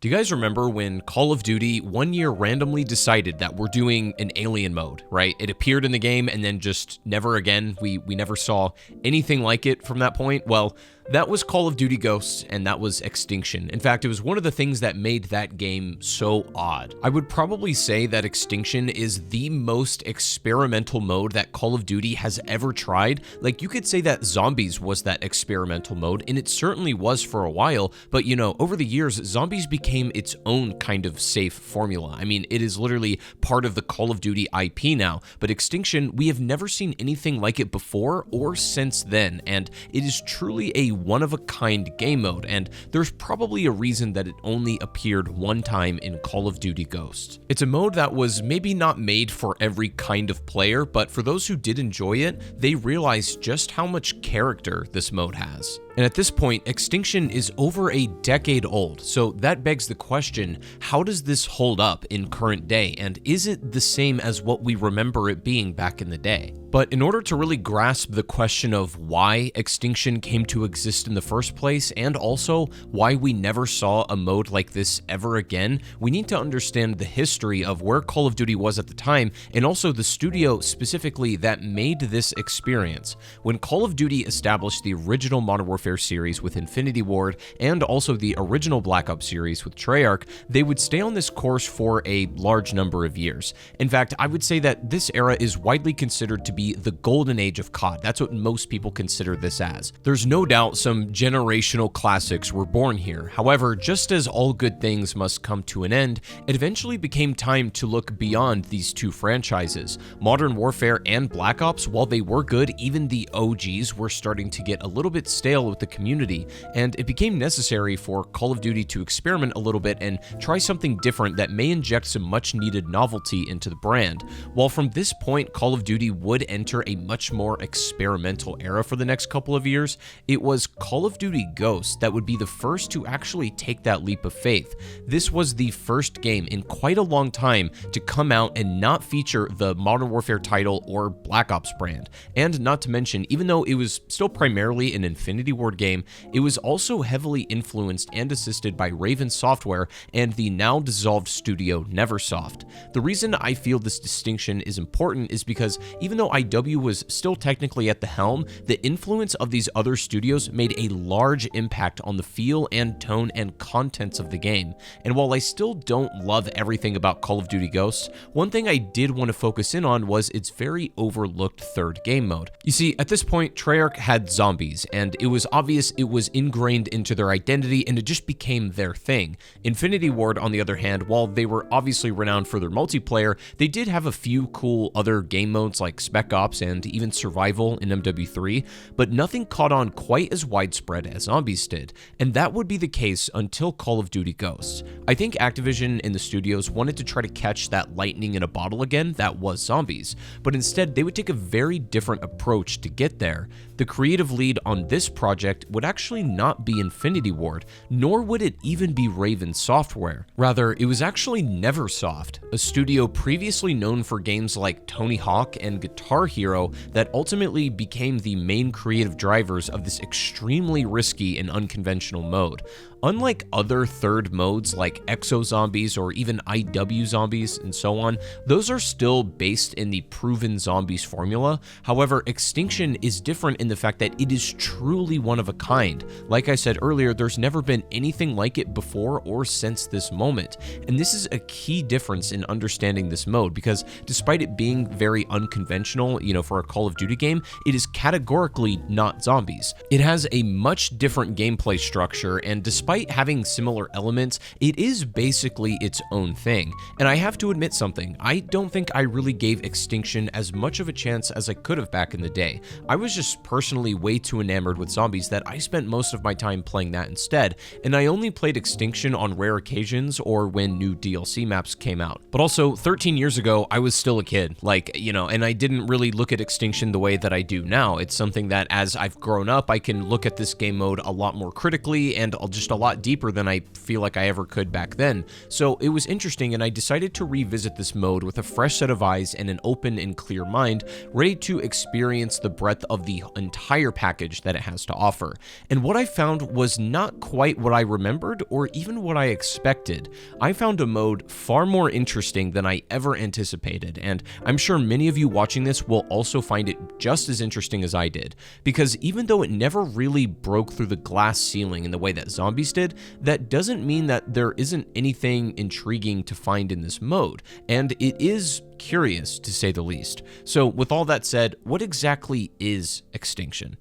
Do you guys remember when Call of Duty one year randomly decided that we're doing an alien mode, right? It appeared in the game and then just never again. We never saw anything like it from that point. Well, that was Call of Duty Ghosts, and that was Extinction. In fact, it was one of the things that made that game so odd. I would probably say that Extinction is the most experimental mode that Call of Duty has ever tried. Like, you could say that Zombies was that experimental mode, and it certainly was for a while, but you know, over the years, Zombies became its own kind of safe formula. I mean, it is literally part of the Call of Duty IP now, but Extinction, we have never seen anything like it before or since then, and it is truly a one-of-a-kind game mode, and there's probably a reason that it only appeared one time in Call of Duty Ghosts. It's a mode that was maybe not made for every kind of player, but for those who did enjoy it, they realized just how much character this mode has. And at this point, Extinction is over a decade old, so that begs the question, how does this hold up in current day, and is it the same as what we remember it being back in the day? But in order to really grasp the question of why Extinction came to exist in the first place, and also why we never saw a mode like this ever again, we need to understand the history of where Call of Duty was at the time, and also the studio specifically that made this experience. When Call of Duty established the original Modern Warfare series with Infinity Ward and also the original Black Ops series with Treyarch, they would stay on this course for a large number of years. In fact, I would say that this era is widely considered to be the golden age of COD. That's what most people consider this as. There's no doubt some generational classics were born here. However, just as all good things must come to an end, it eventually became time to look beyond these two franchises. Modern Warfare and Black Ops, while they were good, even the OGs were starting to get a little bit stale with the community, and it became necessary for Call of Duty to experiment a little bit and try something different that may inject some much needed novelty into the brand. While from this point, Call of Duty would enter a much more experimental era for the next couple of years, it was Call of Duty Ghosts that would be the first to actually take that leap of faith. This was the first game in quite a long time to come out and not feature the Modern Warfare title or Black Ops brand. And not to mention, even though it was still primarily an Infinity Ward game, it was also heavily influenced and assisted by Raven Software and the now dissolved studio Neversoft. The reason I feel this distinction is important is because even though IW was still technically at the helm, the influence of these other studios made a large impact on the feel and tone and contents of the game. And while I still don't love everything about Call of Duty Ghosts, one thing I did want to focus in on was its very overlooked third game mode. You see, at this point, Treyarch had Zombies, and it was obvious it was ingrained into their identity and it just became their thing. Infinity Ward, on the other hand, while they were obviously renowned for their multiplayer, they did have a few cool other game modes like Spec Ops and even Survival in MW3, but nothing caught on quite as widespread as Zombies did, and that would be the case until Call of Duty Ghosts. I think Activision and the studios wanted to try to catch that lightning in a bottle again that was Zombies, but instead they would take a very different approach to get there. The creative lead on this project would actually not be Infinity Ward, nor would it even be Raven Software. Rather, it was actually Neversoft, a studio previously known for games like Tony Hawk and Guitar Hero that ultimately became the main creative drivers of this extremely risky and unconventional mode. Unlike other third modes like Exo Zombies or even IW Zombies and so on, those are still based in the proven Zombies formula. However, Extinction is different in the fact that it is truly one of a kind. Like I said earlier, there's never been anything like it before or since this moment. And this is a key difference in understanding this mode because despite it being very unconventional, for a Call of Duty game, it is categorically not Zombies. It has a much different gameplay structure, and despite having similar elements, it is basically its own thing. And I have to admit something, I don't think I really gave Extinction as much of a chance as I could have back in the day. I was just personally way too enamored with Zombies that I spent most of my time playing that instead, and I only played Extinction on rare occasions or when new DLC maps came out. But also, 13 years ago, I was still a kid, and I didn't really look at Extinction the way that I do now. It's something that as I've grown up, I can look at this game mode a lot more critically and just a lot deeper than I feel like I ever could back then. So it was interesting, and I decided to revisit this mode with a fresh set of eyes and an open and clear mind, ready to experience the breadth of the entire package that it has to offer. And what I found was not quite what I remembered or even what I expected. I found a mode far more interesting than I ever anticipated, and I'm sure many of you watching this will also find it just as interesting as I did, because even though it never really broke through the glass ceiling in the way that Zombies did, that doesn't mean that there isn't anything intriguing to find in this mode, and it is curious to say the least. So with all that said, what exactly is Extinction?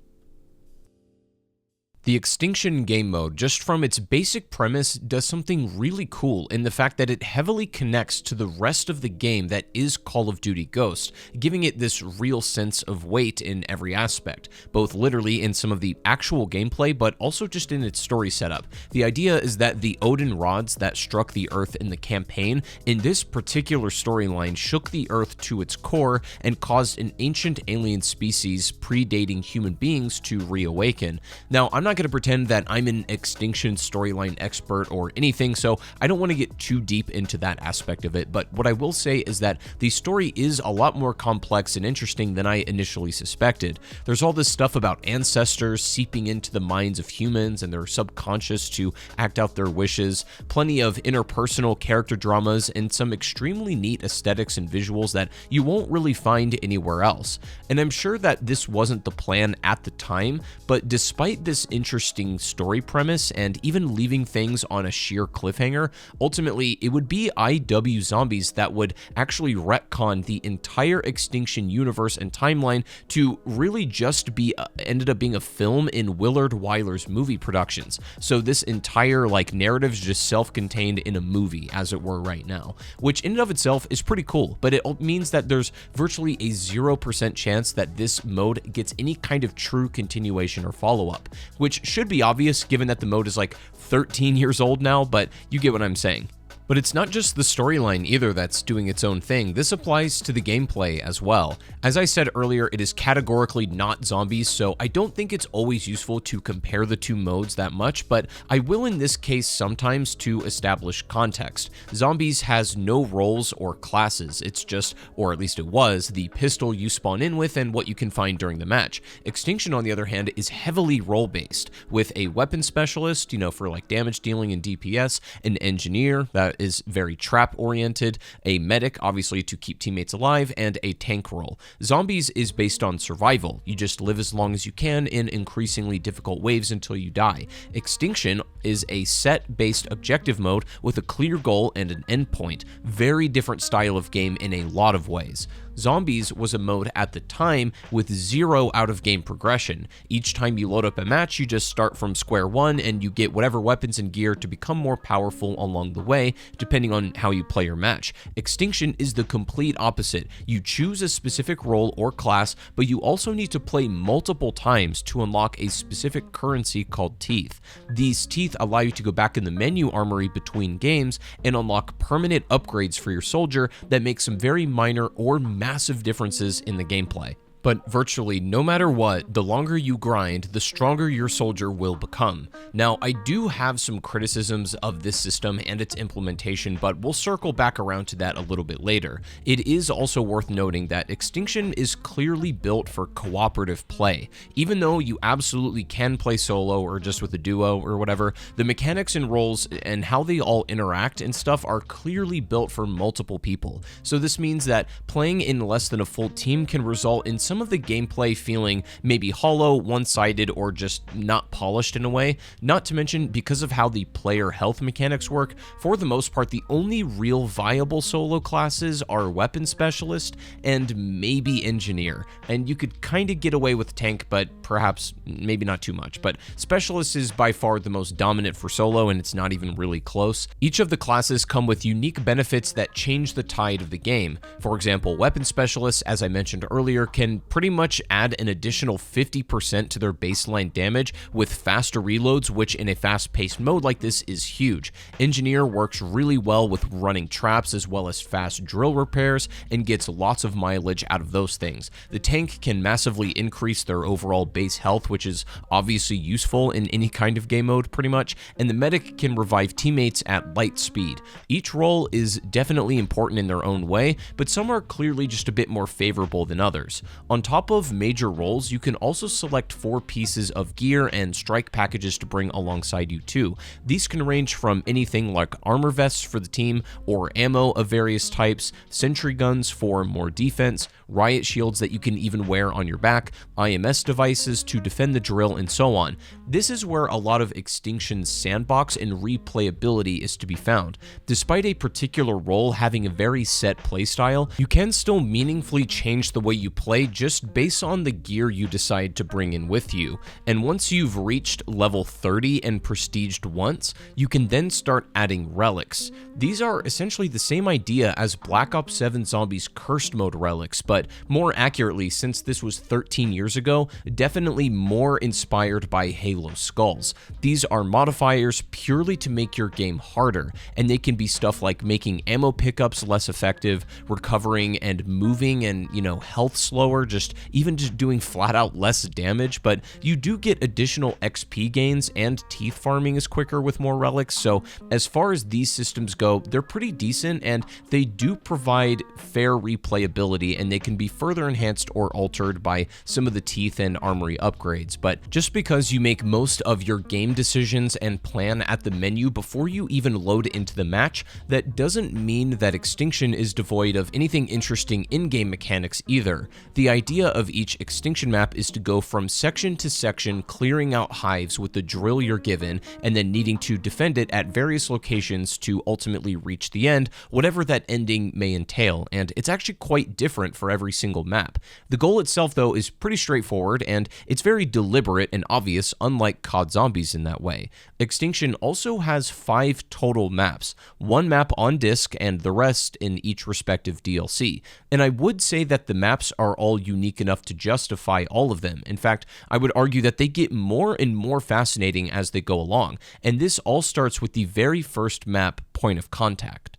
The Extinction game mode, just from its basic premise, does something really cool in the fact that it heavily connects to the rest of the game that is Call of Duty Ghosts, giving it this real sense of weight in every aspect, both literally in some of the actual gameplay, but also just in its story setup. The idea is that the Odin rods that struck the Earth in the campaign, in this particular storyline, shook the Earth to its core and caused an ancient alien species predating human beings to reawaken. Now, I'm not going to pretend that I'm an Extinction storyline expert or anything, so I don't want to get too deep into that aspect of it, but what I will say is that the story is a lot more complex and interesting than I initially suspected. There's all this stuff about ancestors seeping into the minds of humans and their subconscious to act out their wishes, plenty of interpersonal character dramas, and some extremely neat aesthetics and visuals that you won't really find anywhere else. And I'm sure that this wasn't the plan at the time, but despite this interesting story premise and even leaving things on a sheer cliffhanger, ultimately it would be IW Zombies that would actually retcon the entire Extinction universe and timeline to really just be ended up being a film in Willard Wyler's movie productions. So this entire narrative is just self-contained in a movie, as it were, right now, which in and of itself is pretty cool, but it means that there's virtually a 0% chance that this mode gets any kind of true continuation or follow-up, which should be obvious given that the mode is 13 years old now, but you get what I'm saying. But it's not just the storyline either that's doing its own thing. This applies to the gameplay as well. As I said earlier, it is categorically not Zombies, so I don't think it's always useful to compare the two modes that much, but I will in this case sometimes to establish context. Zombies has no roles or classes. It's just, or at least it was, the pistol you spawn in with and what you can find during the match. Extinction, on the other hand, is heavily role-based, with a weapon specialist, for damage dealing and DPS, an engineer that is very trap-oriented, a medic, obviously to keep teammates alive, and a tank role. Zombies is based on survival. You just live as long as you can in increasingly difficult waves until you die. Extinction is a set-based objective mode with a clear goal and an endpoint. Very different style of game in a lot of ways. Zombies was a mode at the time with 0 out-of-game progression. Each time you load up a match, you just start from square one and you get whatever weapons and gear to become more powerful along the way, depending on how you play your match. Extinction is the complete opposite. You choose a specific role or class, but you also need to play multiple times to unlock a specific currency called teeth. These teeth allow you to go back in the menu armory between games and unlock permanent upgrades for your soldier that make some very minor or massive differences in the gameplay. But virtually no matter what, the longer you grind, the stronger your soldier will become. Now, I do have some criticisms of this system and its implementation, but we'll circle back around to that a little bit later. It is also worth noting that Extinction is clearly built for cooperative play. Even though you absolutely can play solo or just with a duo or whatever, the mechanics and roles and how they all interact and stuff are clearly built for multiple people. So this means that playing in less than a full team can result in some of the gameplay feeling maybe hollow, one-sided, or just not polished in a way. Not to mention, because of how the player health mechanics work, for the most part, the only real viable solo classes are Weapon Specialist and maybe Engineer. And you could kind of get away with Tank, but perhaps maybe not too much. But Specialist is by far the most dominant for solo, and it's not even really close. Each of the classes come with unique benefits that change the tide of the game. For example, Weapon Specialists, as I mentioned earlier, can pretty much add an additional 50% to their baseline damage with faster reloads, which in a fast-paced mode like this is huge. Engineer works really well with running traps as well as fast drill repairs and gets lots of mileage out of those things. The tank can massively increase their overall base health, which is obviously useful in any kind of game mode pretty much, and the medic can revive teammates at light speed. Each role is definitely important in their own way, but some are clearly just a bit more favorable than others. On top of major roles, you can also select 4 pieces of gear and strike packages to bring alongside you too. These can range from anything like armor vests for the team, or ammo of various types, sentry guns for more defense, riot shields that you can even wear on your back, IMS devices to defend the drill, and so on. This is where a lot of Extinction's sandbox and replayability is to be found. Despite a particular role having a very set playstyle, you can still meaningfully change the way you play just based on the gear you decide to bring in with you. And once you've reached level 30 and prestiged once, you can then start adding relics. These are essentially the same idea as Black Ops 7 Zombies Cursed Mode relics, but more accurately, since this was 13 years ago, definitely more inspired by Halo skulls. These are modifiers purely to make your game harder, and they can be stuff like making ammo pickups less effective, recovering and moving and, health slower, even just doing flat out less damage, but you do get additional XP gains and teeth farming is quicker with more relics, so as far as these systems go, they're pretty decent and they do provide fair replayability, and they can be further enhanced or altered by some of the teeth and armory upgrades. But just because you make most of your game decisions and plan at the menu before you even load into the match, that doesn't mean that Extinction is devoid of anything interesting in-game mechanics either. The idea of each Extinction map is to go from section to section, clearing out hives with the drill you're given, and then needing to defend it at various locations to ultimately reach the end, whatever that ending may entail, and it's actually quite different for every single map. The goal itself, though, is pretty straightforward, and it's very deliberate and obvious, unlike COD Zombies in that way. Extinction also has 5 total maps, 1 map on disc and the rest in each respective DLC, and I would say that the maps are all unique enough to justify all of them. In fact, I would argue that they get more and more fascinating as they go along, and this all starts with the very first map, Point of Contact.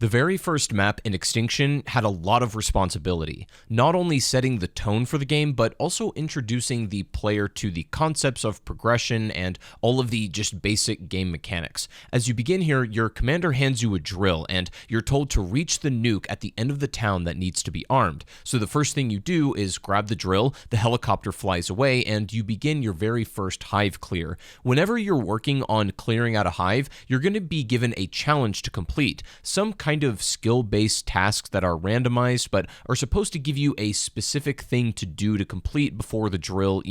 The very first map in Extinction had a lot of responsibility, not only setting the tone for the game, but also introducing the player to the concepts of progression and all of the just basic game mechanics. As you begin here, your commander hands you a drill, and you're told to reach the nuke at the end of the town that needs to be armed. So the first thing you do is grab the drill, the helicopter flies away, and you begin your very first hive clear. Whenever you're working on clearing out a hive, you're going to be given a challenge to complete, some kind of skill-based tasks that are randomized but are supposed to give you a specific thing to do to complete before the drill,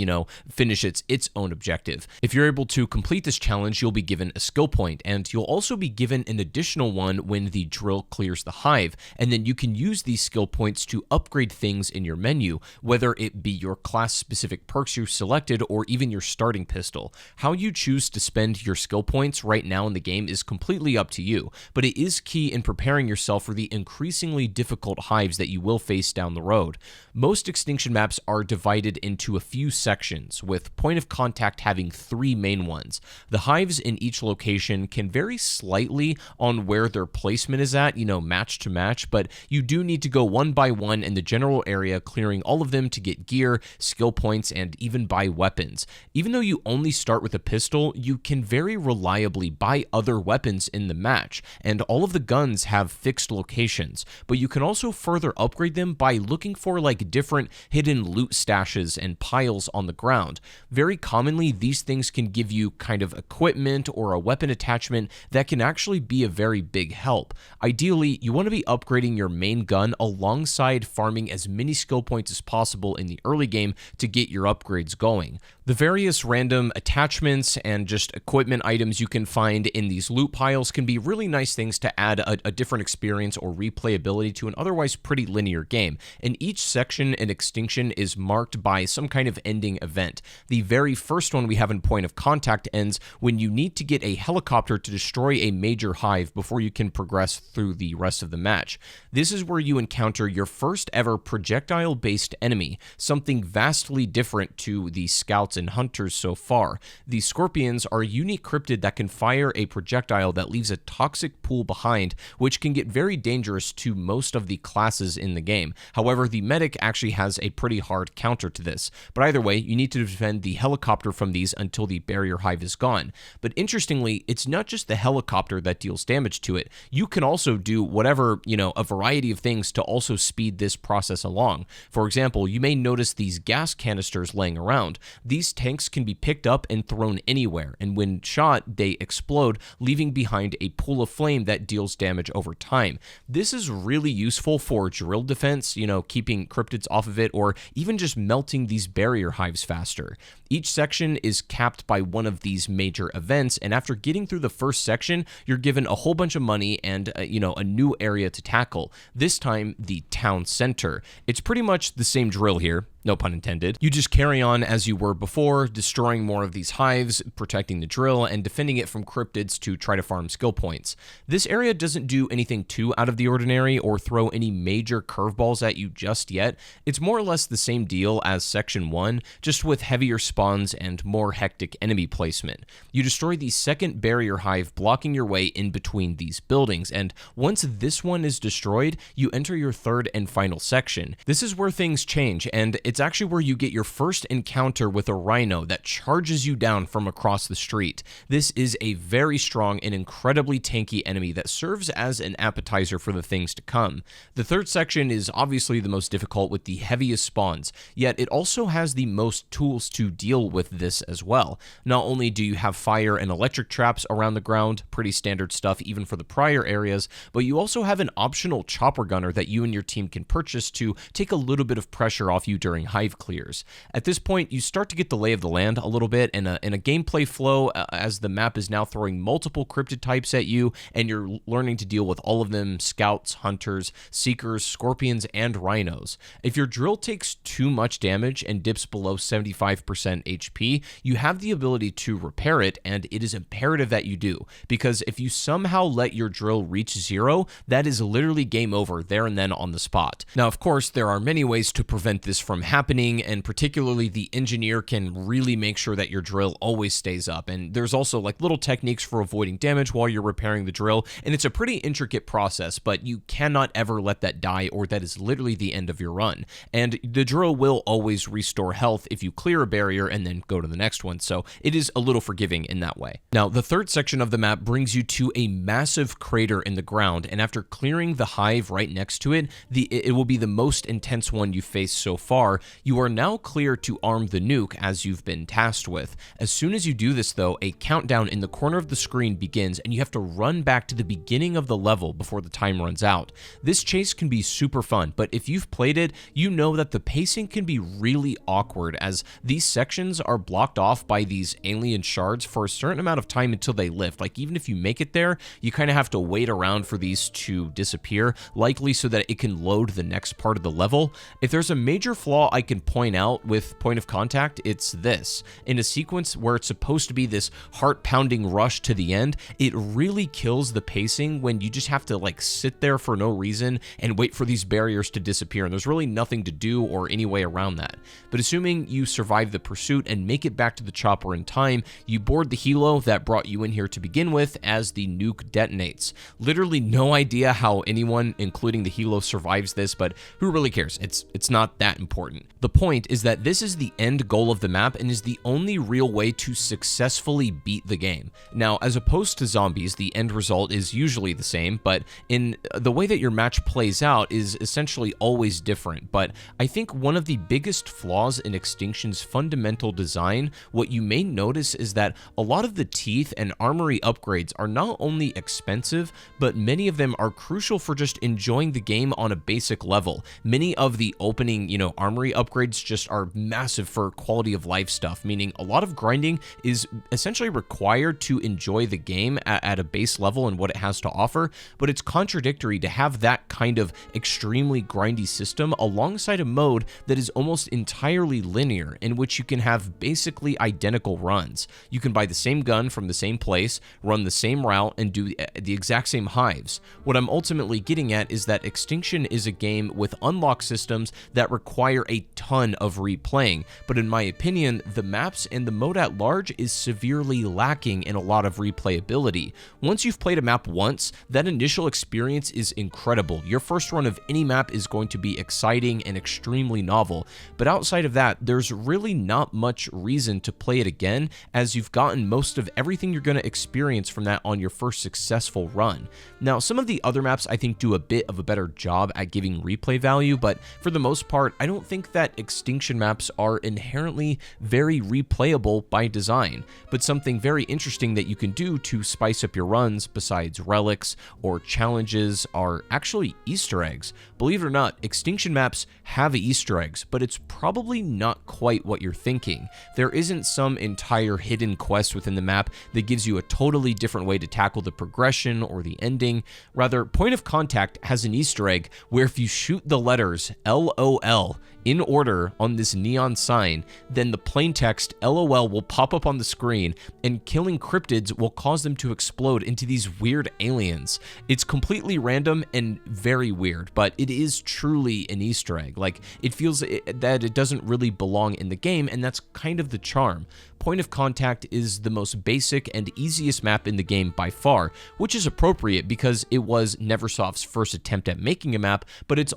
finishes its own objective. If you're able to complete this challenge, you'll be given a skill point, and you'll also be given an additional one when the drill clears the hive, and then you can use these skill points to upgrade things in your menu, whether it be your class-specific perks you selected or even your starting pistol. How you choose to spend your skill points right now in the game is completely up to you, but it is key in preparing yourself for the increasingly difficult hives that you will face down the road. Most Extinction maps are divided into a few sections, with Point of Contact having 3 main ones. The hives in each location can vary slightly on where their placement is at, match to match, but you do need to go one by one in the general area, clearing all of them to get gear, skill points, and even buy weapons. Even though you only start with a pistol, you can very reliably buy other weapons in the match, and all of the guns have fixed locations, but you can also further upgrade them by looking for different hidden loot stashes and piles on the ground. Very commonly, these things can give you kind of equipment or a weapon attachment that can actually be a very big help. Ideally, you want to be upgrading your main gun alongside farming as many skill points as possible in the early game to get your upgrades going. The various random attachments and just equipment items you can find in these loot piles can be really nice things to add a different experience or replayability to an otherwise pretty linear game. And each section in Extinction is marked by some kind of ending event. The very first one we have in Point of Contact ends when you need to get a helicopter to destroy a major hive before you can progress through the rest of the match. This is where you encounter your first ever projectile-based enemy, something vastly different to the scouts and hunters so far. The scorpions are a unique cryptid that can fire a projectile that leaves a toxic pool behind, which can get very dangerous to most of the classes in the game. However, the medic actually has a pretty hard counter to this. But either way, you need to defend the helicopter from these until the barrier hive is gone. But interestingly, it's not just the helicopter that deals damage to it. You can also do whatever, a variety of things to also speed this process along. For example, you may notice these gas canisters laying around. These tanks can be picked up and thrown anywhere, and when shot, they explode, leaving behind a pool of flame that deals damage over time. This is really useful for drill defense, keeping cryptids off of it, or even just melting these barrier hives faster. Each section is capped by one of these major events, and after getting through the first section, you're given a whole bunch of money and, a new area to tackle. This time, the town center. It's pretty much the same drill here. No pun intended. You just carry on as you were before, destroying more of these hives, protecting the drill, and defending it from cryptids to try to farm skill points. This area doesn't do anything too out of the ordinary or throw any major curveballs at you just yet. It's more or less the same deal as Section 1, just with heavier spawns and more hectic enemy placement. You destroy the second barrier hive, blocking your way in between these buildings, and once this one is destroyed, you enter your third and final section. This is where things change, and it's actually where you get your first encounter with a rhino that charges you down from across the street. This is a very strong and incredibly tanky enemy that serves as an appetizer for the things to come. The third section is obviously the most difficult with the heaviest spawns, yet it also has the most tools to deal with this as well. Not only do you have fire and electric traps around the ground, pretty standard stuff even for the prior areas, but you also have an optional chopper gunner that you and your team can purchase to take a little bit of pressure off you during hive clears. At this point, you start to get the lay of the land a little bit and a gameplay flow as the map is now throwing multiple cryptid types at you, and you're learning to deal with all of them: scouts, hunters, seekers, scorpions, and rhinos. If your drill takes too much damage and dips below 75% HP, you have the ability to repair it, and it is imperative that you do, because if you somehow let your drill reach zero, that is literally game over there and then on the spot. Now, of course, there are many ways to prevent this from happening, and particularly the engineer can really make sure that your drill always stays up. And there's also little techniques for avoiding damage while you're repairing the drill, and it's a pretty intricate process, but you cannot ever let that die, or that is literally the end of your run. And the drill will always restore health if you clear a barrier and then go to the next one, so it is a little forgiving in that way. Now, the third section of the map brings you to a massive crater in the ground, and after clearing the hive right next to it, it will be the most intense one you face so far. You are now clear to arm the nuke as you've been tasked with. As soon as you do this though, a countdown in the corner of the screen begins, and you have to run back to the beginning of the level before the time runs out. This chase can be super fun, but if you've played it, you know that the pacing can be really awkward, as these sections are blocked off by these alien shards for a certain amount of time until they lift. Even if you make it there, you kind of have to wait around for these to disappear, likely so that it can load the next part of the level. If there's a major flaw I can point out with Point of Contact, it's this. In a sequence where it's supposed to be this heart-pounding rush to the end, it really kills the pacing when you just have to sit there for no reason and wait for these barriers to disappear, and there's really nothing to do or any way around that. But assuming you survive the pursuit and make it back to the chopper in time, you board the helo that brought you in here to begin with as the nuke detonates. Literally no idea how anyone, including the helo, survives this, but who really cares? It's not that important. The point is that this is the end goal of the map and is the only real way to successfully beat the game. Now, as opposed to zombies, the end result is usually the same, but in the way that your match plays out is essentially always different. But I think one of the biggest flaws in Extinction's fundamental design, what you may notice is that a lot of the teeth and armory upgrades are not only expensive, but many of them are crucial for just enjoying the game on a basic level. Many of the opening, armory secondary upgrades just are massive for quality of life stuff, meaning a lot of grinding is essentially required to enjoy the game at a base level and what it has to offer, but it's contradictory to have that kind of extremely grindy system alongside a mode that is almost entirely linear, in which you can have basically identical runs. You can buy the same gun from the same place, run the same route, and do the exact same hives. What I'm ultimately getting at is that Extinction is a game with unlock systems that require a ton of replaying, but in my opinion, the maps and the mode at large is severely lacking in a lot of replayability. Once you've played a map once, that initial experience is incredible. Your first run of any map is going to be exciting and extremely novel, but outside of that, there's really not much reason to play it again, as you've gotten most of everything you're going to experience from that on your first successful run. Now, some of the other maps I think do a bit of a better job at giving replay value, but for the most part, I don't think that Extinction maps are inherently very replayable by design. But something very interesting that you can do to spice up your runs, besides relics or challenges, are actually Easter eggs. Believe it or not, Extinction maps have Easter eggs, but it's probably not quite what you're thinking. There isn't some entire hidden quest within the map that gives you a totally different way to tackle the progression or the ending. Rather, Point of Contact has an Easter egg where if you shoot the letters LOL in order on this neon sign, then the plain text LOL will pop up on the screen, and killing cryptids will cause them to explode into these weird aliens. It's completely random and very weird, but it is truly an Easter egg. Like, it feels that it doesn't really belong in the game, and that's kind of the charm. Point of Contact is the most basic and easiest map in the game by far, which is appropriate because it was Neversoft's first attempt at making a map, but it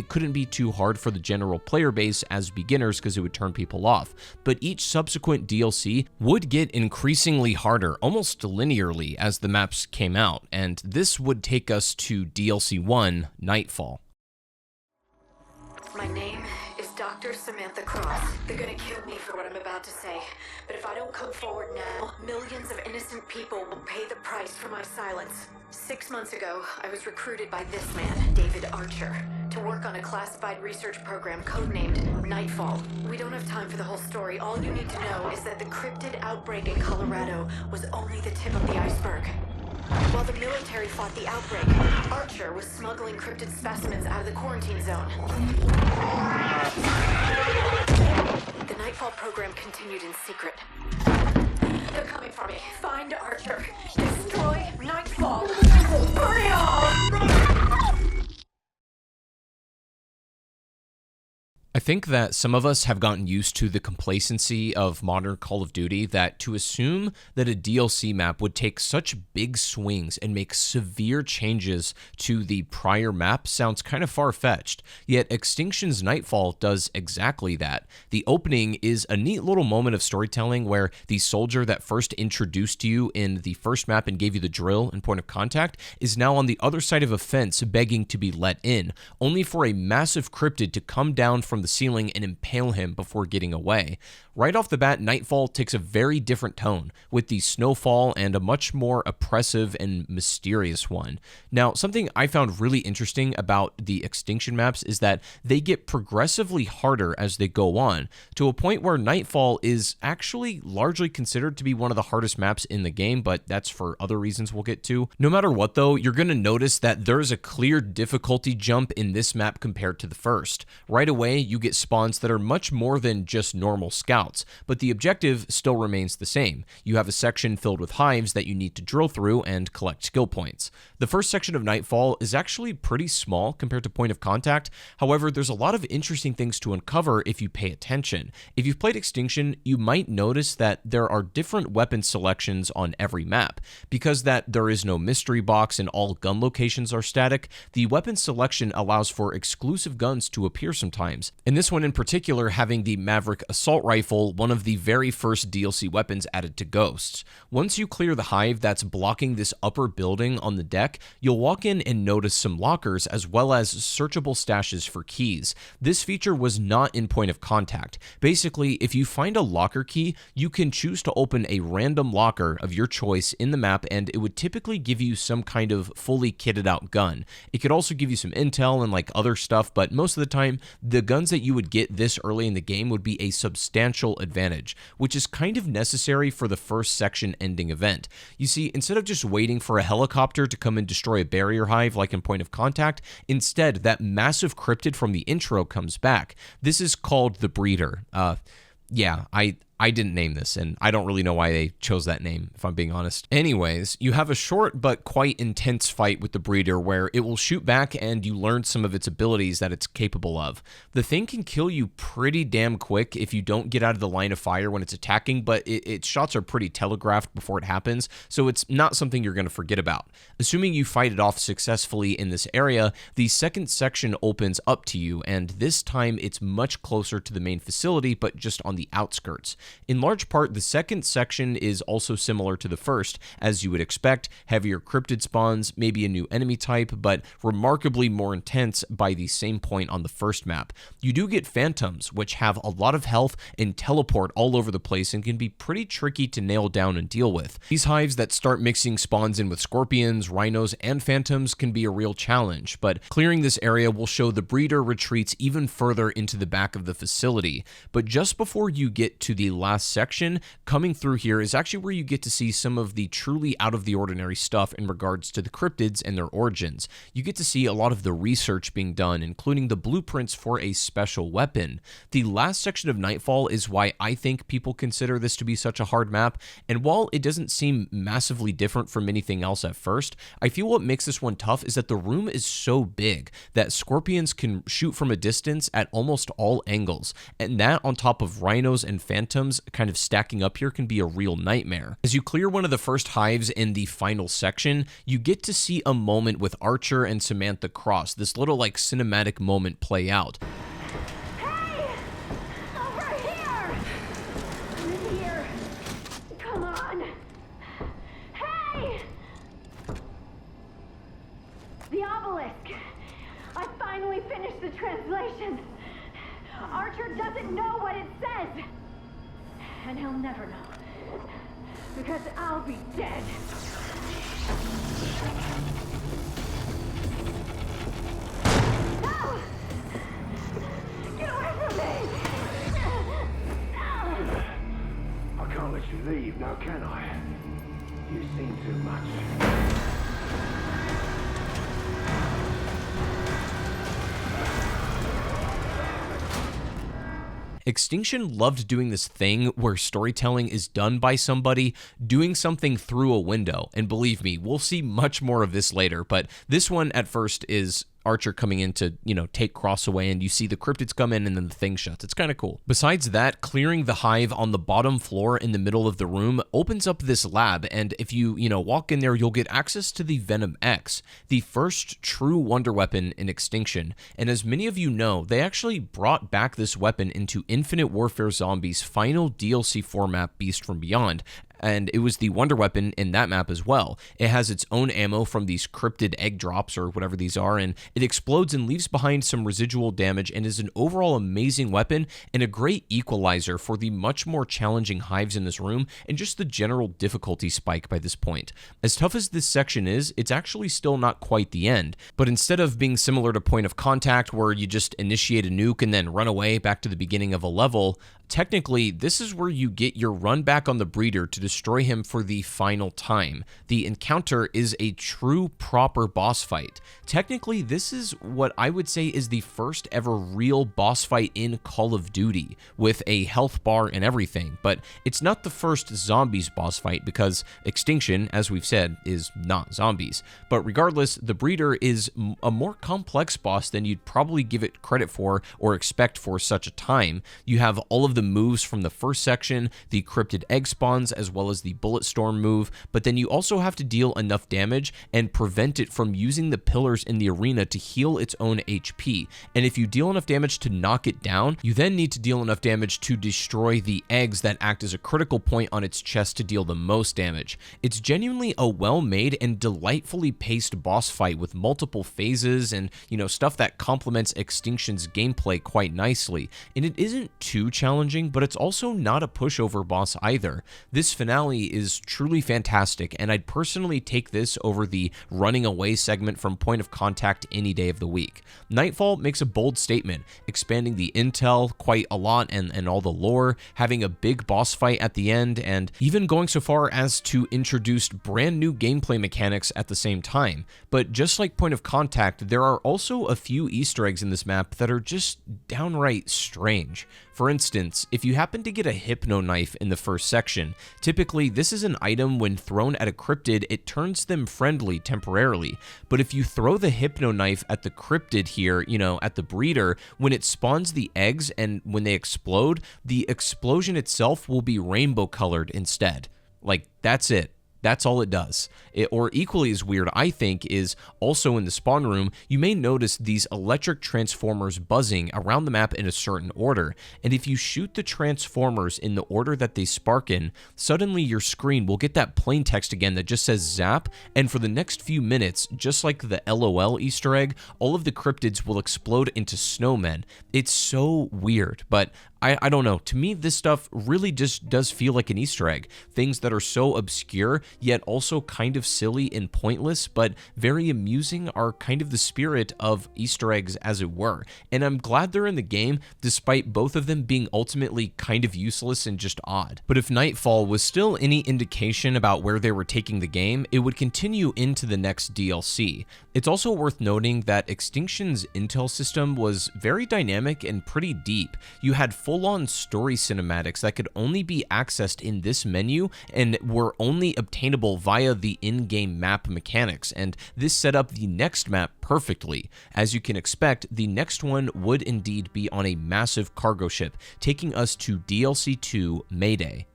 couldn't be too hard for the general player base as beginners because it would turn people off. But each subsequent DLC would get increasingly harder, almost linearly, as the maps came out, and this would take us to DLC 1, Nightfall. My name is Dr. Samantha Cross. They're gonna kill me for what I'm about to say, but if I don't come forward now, millions of innocent people will pay the price for my silence. 6 months ago, I was recruited by this man, David Archer, to work on a classified research program codenamed Nightfall. We don't have time for the whole story. All you need to know is that the cryptid outbreak in Colorado was only the tip of the iceberg. While the military fought the outbreak, Archer was smuggling cryptid specimens out of the quarantine zone. The Nightfall program continued in secret. They're coming for me. Find Archer. Destroy Nightfall. Burn it all! I think that some of us have gotten used to the complacency of modern Call of Duty that to assume that a DLC map would take such big swings and make severe changes to the prior map sounds kind of far-fetched. Yet Extinction's Nightfall does exactly that. The opening is a neat little moment of storytelling where the soldier that first introduced you in the first map and gave you the drill and Point of Contact is now on the other side of a fence begging to be let in, only for a massive cryptid to come down from the ceiling and impale him before getting away. Right off the bat, Nightfall takes a very different tone, with the snowfall and a much more oppressive and mysterious one. Now, something I found really interesting about the Extinction maps is that they get progressively harder as they go on, to a point where Nightfall is actually largely considered to be one of the hardest maps in the game, but that's for other reasons we'll get to. No matter what though, you're going to notice that there's a clear difficulty jump in this map compared to the first. Right away, you get spawns that are much more than just normal scouts, but the objective still remains the same. You have a section filled with hives that you need to drill through and collect skill points. The first section of Nightfall is actually pretty small compared to Point of Contact. However, there's a lot of interesting things to uncover if you pay attention. If you've played Extinction, you might notice that there are different weapon selections on every map. Because that there is no mystery box and all gun locations are static, the weapon selection allows for exclusive guns to appear sometimes. In this one in particular, having the Maverick Assault Rifle, one of the very first DLC weapons added to Ghosts. Once you clear the hive that's blocking this upper building on the deck, you'll walk in and notice some lockers as well as searchable stashes for keys. This feature was not in Point of Contact. Basically, if you find a locker key, you can choose to open a random locker of your choice in the map, and it would typically give you some kind of fully kitted out gun. It could also give you some intel and like other stuff, but most of the time, the guns that you would get this early in the game would be a substantial advantage, which is kind of necessary for the first section ending event. You see, instead of just waiting for a helicopter to come and destroy a barrier hive like in Point of Contact, instead that massive cryptid from the intro comes back. This is called the Breeder. Yeah, I didn't name this, and I don't really know why they chose that name, if I'm being honest. Anyways, you have a short but quite intense fight with the Breeder where it will shoot back and you learn some of its abilities that it's capable of. The thing can kill you pretty damn quick if you don't get out of the line of fire when it's attacking, but its shots are pretty telegraphed before it happens, so it's not something you're going to forget about. Assuming you fight it off successfully in this area, the second section opens up to you, and this time it's much closer to the main facility, but just on the outskirts. In large part, the second section is also similar to the first, as you would expect, heavier cryptid spawns, maybe a new enemy type, but remarkably more intense by the same point on the first map. You do get phantoms, which have a lot of health and teleport all over the place and can be pretty tricky to nail down and deal with. These hives that start mixing spawns in with scorpions, rhinos, and phantoms can be a real challenge, but clearing this area will show the Breeder retreats even further into the back of the facility. But just before you get to the last section, coming through here is actually where you get to see some of the truly out of the ordinary stuff in regards to the cryptids and their origins. You get to see a lot of the research being done, including the blueprints for a special weapon. The last section of Nightfall is why I think people consider this to be such a hard map, and while it doesn't seem massively different from anything else at first, I feel what makes this one tough is that the room is so big that scorpions can shoot from a distance at almost all angles, and that on top of rhinos and phantoms kind of stacking up here can be a real nightmare. As you clear one of the first hives in the final section, you get to see a moment with Archer and Samantha Cross, this little like cinematic moment play out. Hey! Over here! I'm here! Come on! Hey! The Obelisk! I finally finished the translation! Archer doesn't know what it says! And he'll never know. Because I'll be dead. No! Get away from me! I can't let you leave now, can I? You've seen too much. Extinction loved doing this thing where storytelling is done by somebody doing something through a window, and believe me, we'll see much more of this later, but this one at first is Archer coming in to, take Cross away, and you see the cryptids come in and then the thing shuts. It's kind of cool. Besides that, clearing the hive on the bottom floor in the middle of the room opens up this lab, and if you, walk in there, you'll get access to the Venom X, the first true wonder weapon in Extinction. And as many of you know, they actually brought back this weapon into Infinite Warfare Zombies' final DLC format, Beast from Beyond, and it was the wonder weapon in that map as well. It has its own ammo from these cryptid egg drops or whatever these are, and it explodes and leaves behind some residual damage and is an overall amazing weapon and a great equalizer for the much more challenging hives in this room and just the general difficulty spike by this point. As tough as this section is, it's actually still not quite the end, but instead of being similar to Point of Contact where you just initiate a nuke and then run away back to the beginning of a level, technically this is where you get your run back on the Breeder to destroy him for the final time. The encounter is a true proper boss fight. Technically, this is what I would say is the first ever real boss fight in Call of Duty, with a health bar and everything, but it's not the first zombies boss fight because Extinction, as we've said, is not zombies. But regardless, the Breeder is a more complex boss than you'd probably give it credit for or expect for such a time. You have all of the moves from the first section, the cryptid egg spawns, as well as the bullet storm move, but then you also have to deal enough damage and prevent it from using the pillars in the arena to heal its own HP. And if you deal enough damage to knock it down, you then need to deal enough damage to destroy the eggs that act as a critical point on its chest to deal the most damage. It's genuinely a well-made and delightfully paced boss fight with multiple phases and, stuff that complements Extinction's gameplay quite nicely. And it isn't too challenging challenging, but it's also not a pushover boss either. This finale is truly fantastic, and I'd personally take this over the running away segment from Point of Contact any day of the week. Nightfall makes a bold statement, expanding the intel quite a lot and all the lore, having a big boss fight at the end, and even going so far as to introduce brand new gameplay mechanics at the same time. But just like Point of Contact, there are also a few Easter eggs in this map that are just downright strange. For instance, if you happen to get a hypno knife in the first section, typically this is an item when thrown at a cryptid, it turns them friendly temporarily. But if you throw the hypno knife at the cryptid here, at the breeder, when it spawns the eggs and when they explode, the explosion itself will be rainbow colored instead. Like, that's it. That's all it does. Or equally as weird, I think, is also in the spawn room, you may notice these electric transformers buzzing around the map in a certain order. And if you shoot the transformers in the order that they spark in, suddenly your screen will get that plain text again that just says zap. And for the next few minutes, just like the LOL Easter egg, all of the cryptids will explode into snowmen. It's so weird, but I don't know. To me, this stuff really just does feel like an Easter egg. Things that are so obscure, yet also kind of silly and pointless, but very amusing are kind of the spirit of Easter eggs, as it were. And I'm glad they're in the game, despite both of them being ultimately kind of useless and just odd. But if Nightfall was still any indication about where they were taking the game, it would continue into the next DLC. It's also worth noting that Extinction's intel system was very dynamic and pretty deep. You had full-on story cinematics that could only be accessed in this menu and were only obtainable via the in-game map mechanics, and this set up the next map perfectly. As you can expect, the next one would indeed be on a massive cargo ship, taking us to DLC 2 Mayday.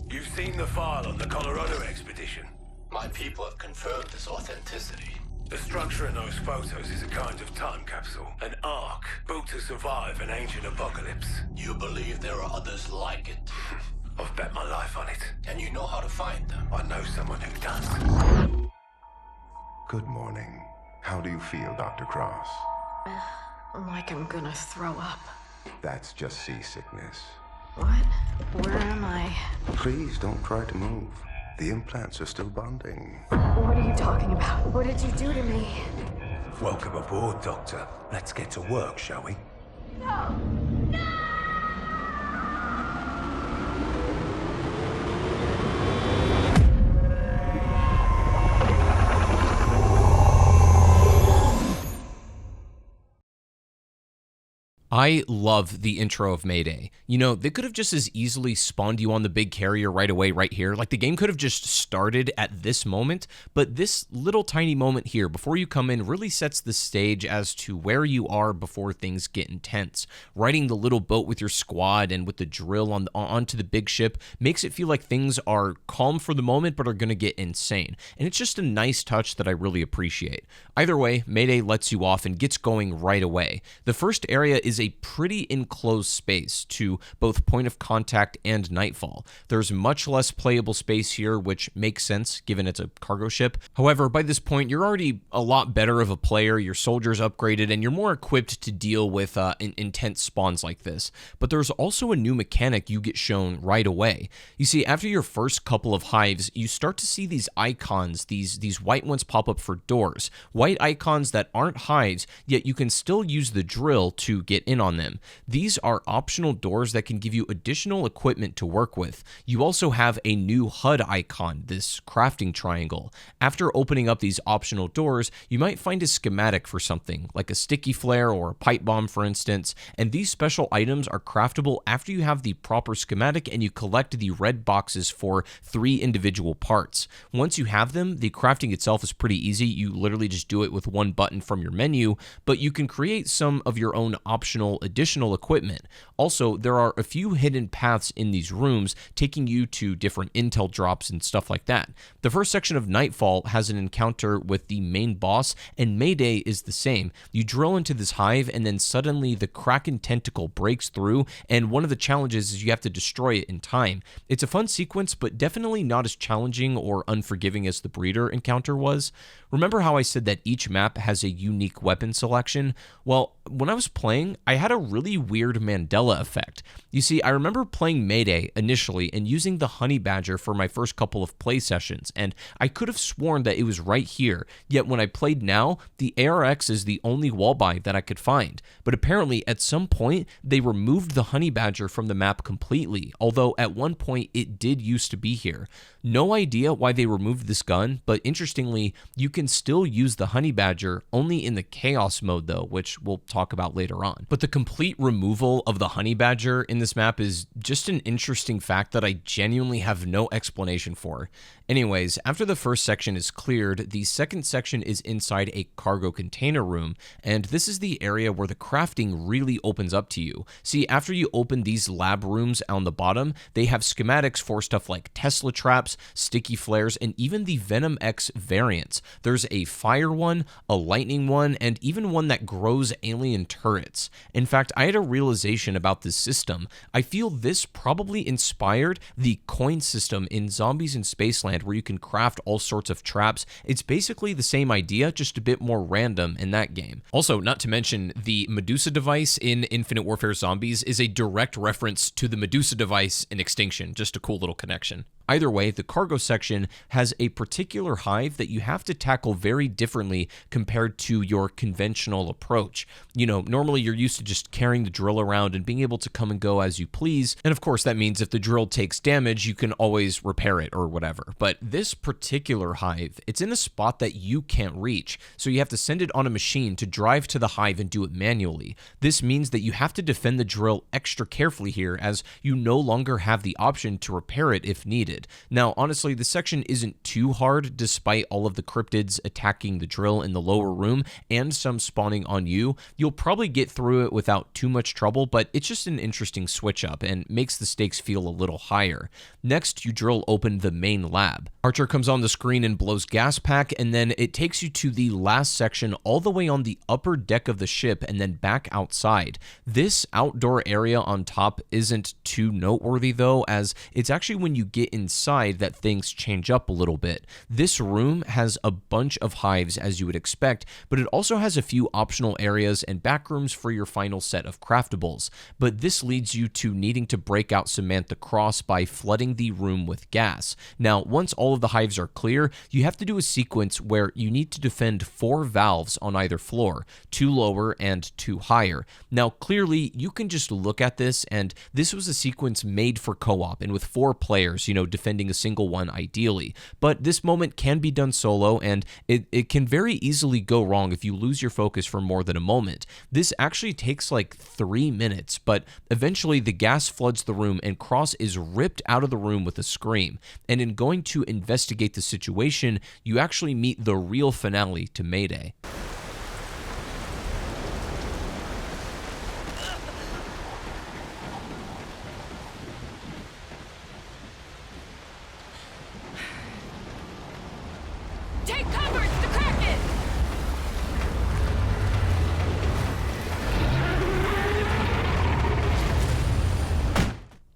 You've seen the file on the Colorado expedition. My people have confirmed its authenticity. The structure in those photos is a kind of time capsule, an ark built to survive an ancient apocalypse. You believe there are others like it? I've bet my life on it. And you know how to find them? I know someone who does. Good morning. How do you feel, Dr. Cross? Like I'm gonna throw up. That's just seasickness. What? Where am I? Please don't try to move. The implants are still bonding. What are you talking about? What did you do to me? Welcome aboard, Doctor. Let's get to work, shall we? No! No! I love the intro of Mayday. They could have just as easily spawned you on the big carrier right away, right here. Like, the game could have just started at this moment, but this little tiny moment here before you come in really sets the stage as to where you are before things get intense. Riding the little boat with your squad and with the drill onto the big ship makes it feel like things are calm for the moment, but are going to get insane. And it's just a nice touch that I really appreciate. Either way, Mayday lets you off and gets going right away. The first area is a pretty enclosed space to both Point of Contact and Nightfall. There's much less playable space here, which makes sense given it's a cargo ship. However, by this point, you're already a lot better of a player, your soldiers upgraded, and you're more equipped to deal with intense spawns like this. But there's also a new mechanic you get shown right away. You see, after your first couple of hives, you start to see these icons, these white ones pop up for doors. White icons that aren't hives, yet you can still use the drill to get in on them. These are optional doors that can give you additional equipment to work with. You also have a new HUD icon, this crafting triangle. After opening up these optional doors, you might find a schematic for something, like a sticky flare or a pipe bomb, for instance, and these special items are craftable after you have the proper schematic and you collect the red boxes for 3 individual parts. Once you have them, the crafting itself is pretty easy. You literally just do it with one button from your menu, but you can create some of your own optional additional equipment. Also, there are a few hidden paths in these rooms taking you to different intel drops and stuff like that. The first section of Nightfall has an encounter with the main boss, and Mayday is the same. You drill into this hive, and then suddenly the Kraken tentacle breaks through, and one of the challenges is you have to destroy it in time. It's a fun sequence, but definitely not as challenging or unforgiving as the breeder encounter was. Remember how I said that each map has a unique weapon selection? Well, when I was playing, I had a really weird Mandela Mandela effect. You see, I remember playing Mayday initially and using the honey badger for my first couple of play sessions, and I could have sworn that it was right here, yet when I played now, the ARX is the only wall bind that I could find. But apparently, at some point, they removed the honey badger from the map completely, although at one point it did used to be here. No idea why they removed this gun, but interestingly, you can still use the honey badger only in the chaos mode though, which we'll talk about later on. But the complete removal of the honey badger in this map is just an interesting fact that I genuinely have no explanation for. Anyways, after the first section is cleared, the second section is inside a cargo container room, and this is the area where the crafting really opens up to you. See, after you open these lab rooms on the bottom, they have schematics for stuff like Tesla traps, sticky flares, and even the Venom X variants. There's a fire one, a lightning one, and even one that grows alien turrets. In fact, I had a realization about this system. I feel this probably inspired the coin system in Zombies in Spaceland, where you can craft all sorts of traps. It's basically the same idea, just a bit more random in that game. Also, not to mention, the Medusa device in Infinite Warfare Zombies is a direct reference to the Medusa device in Extinction. Just a cool little connection. Either way, the cargo section has a particular hive that you have to tackle very differently compared to your conventional approach. You know, normally you're used to just carrying the drill around and being able to come and go as you please, and of course that means if the drill takes damage, you can always repair it or whatever. But this particular hive, it's in a spot that you can't reach, so you have to send it on a machine to drive to the hive and do it manually. This means that you have to defend the drill extra carefully here, as you no longer have the option to repair it if needed. Now, honestly, the section isn't too hard despite all of the cryptids attacking the drill in the lower room and some spawning on you. You'll probably get through it without too much trouble, but it's just an interesting switch up and makes the stakes feel a little higher. Next, you drill open the main lab. Archer comes on the screen and blows gas pack, and then it takes you to the last section all the way on the upper deck of the ship and then back outside. This outdoor area on top isn't too noteworthy though, as it's actually when you get inside that things change up a little bit. This room has a bunch of hives as you would expect, but it also has a few optional areas and back rooms for your final set of craftables. But this leads you to needing to break out Samantha Cross by flooding the room with gas. Now, once all of the hives are clear, you have to do a sequence where you need to defend 4 valves on either floor, 2 lower and 2 higher. Now, clearly, you can just look at this, and this was a sequence made for co-op and with 4 players, defending a single one ideally. But this moment can be done solo, and it can very easily go wrong if you lose your focus for more than a moment. This actually takes like 3 minutes, but eventually the gas floods the room and Cross is ripped out of the room with a scream. And in going to investigate the situation, you actually meet the real finale to Mayday. Take cover! It's the Kraken!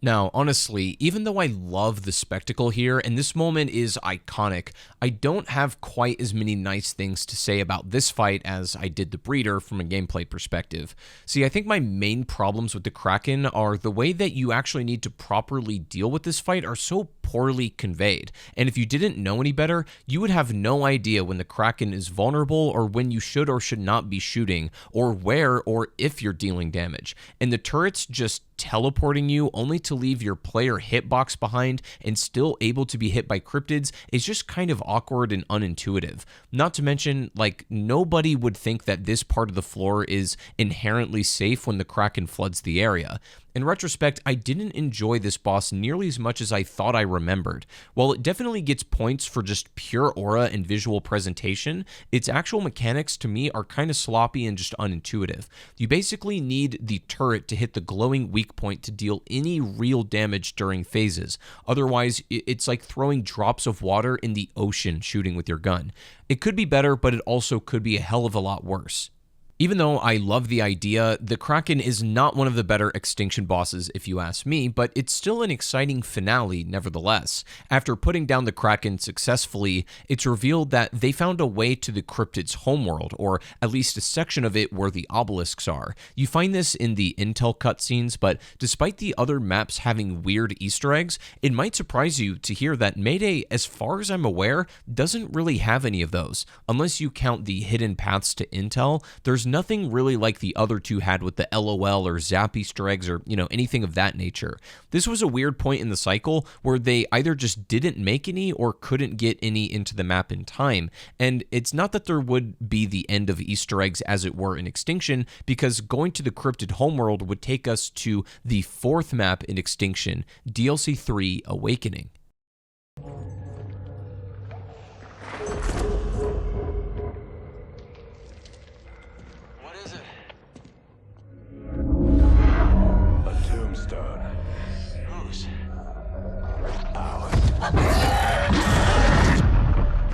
Now, honestly, even though I love the spectacle here, and this moment is iconic, I don't have quite as many nice things to say about this fight as I did the Breeder from a gameplay perspective. See, I think my main problems with the Kraken are the way that you actually need to properly deal with this fight are so poorly conveyed, and if you didn't know any better, you would have no idea when the Kraken is vulnerable or when you should or should not be shooting, or where or if you're dealing damage. And the turrets just teleporting you only to leave your player hitbox behind and still able to be hit by cryptids is just kind of awkward and unintuitive. Not to mention, like, nobody would think that this part of the floor is inherently safe when the Kraken floods the area. In retrospect, I didn't enjoy this boss nearly as much as I thought I remembered. While it definitely gets points for just pure aura and visual presentation, its actual mechanics to me are kind of sloppy and just unintuitive. You basically need the turret to hit the glowing weak point to deal any real damage during phases. Otherwise, it's like throwing drops of water in the ocean shooting with your gun. It could be better, but it also could be a hell of a lot worse. Even though I love the idea, the Kraken is not one of the better Extinction bosses if you ask me, but it's still an exciting finale nevertheless. After putting down the Kraken successfully, it's revealed that they found a way to the Cryptid's homeworld, or at least a section of it where the obelisks are. You find this in the intel cutscenes, but despite the other maps having weird Easter eggs, it might surprise you to hear that Mayday, as far as I'm aware, doesn't really have any of those. Unless you count the hidden paths to intel, there's nothing really like the other two had with the LOL or Zap Easter eggs or, anything of that nature. This was a weird point in the cycle where they either just didn't make any or couldn't get any into the map in time. And it's not that there would be the end of Easter eggs as it were in Extinction, because going to the Cryptid homeworld would take us to the 4th map in Extinction, DLC 3 Awakening.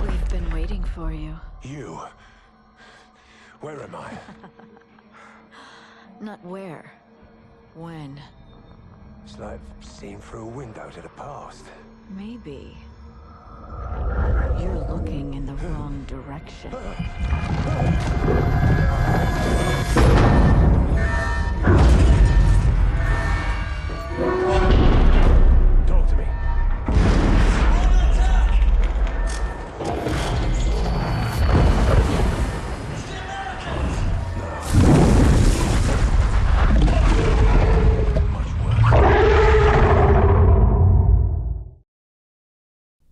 We've been waiting for you. You? Where am I? Not where. When. It's like seeing through a window to the past. Maybe. You're looking in the wrong direction. Talk to me.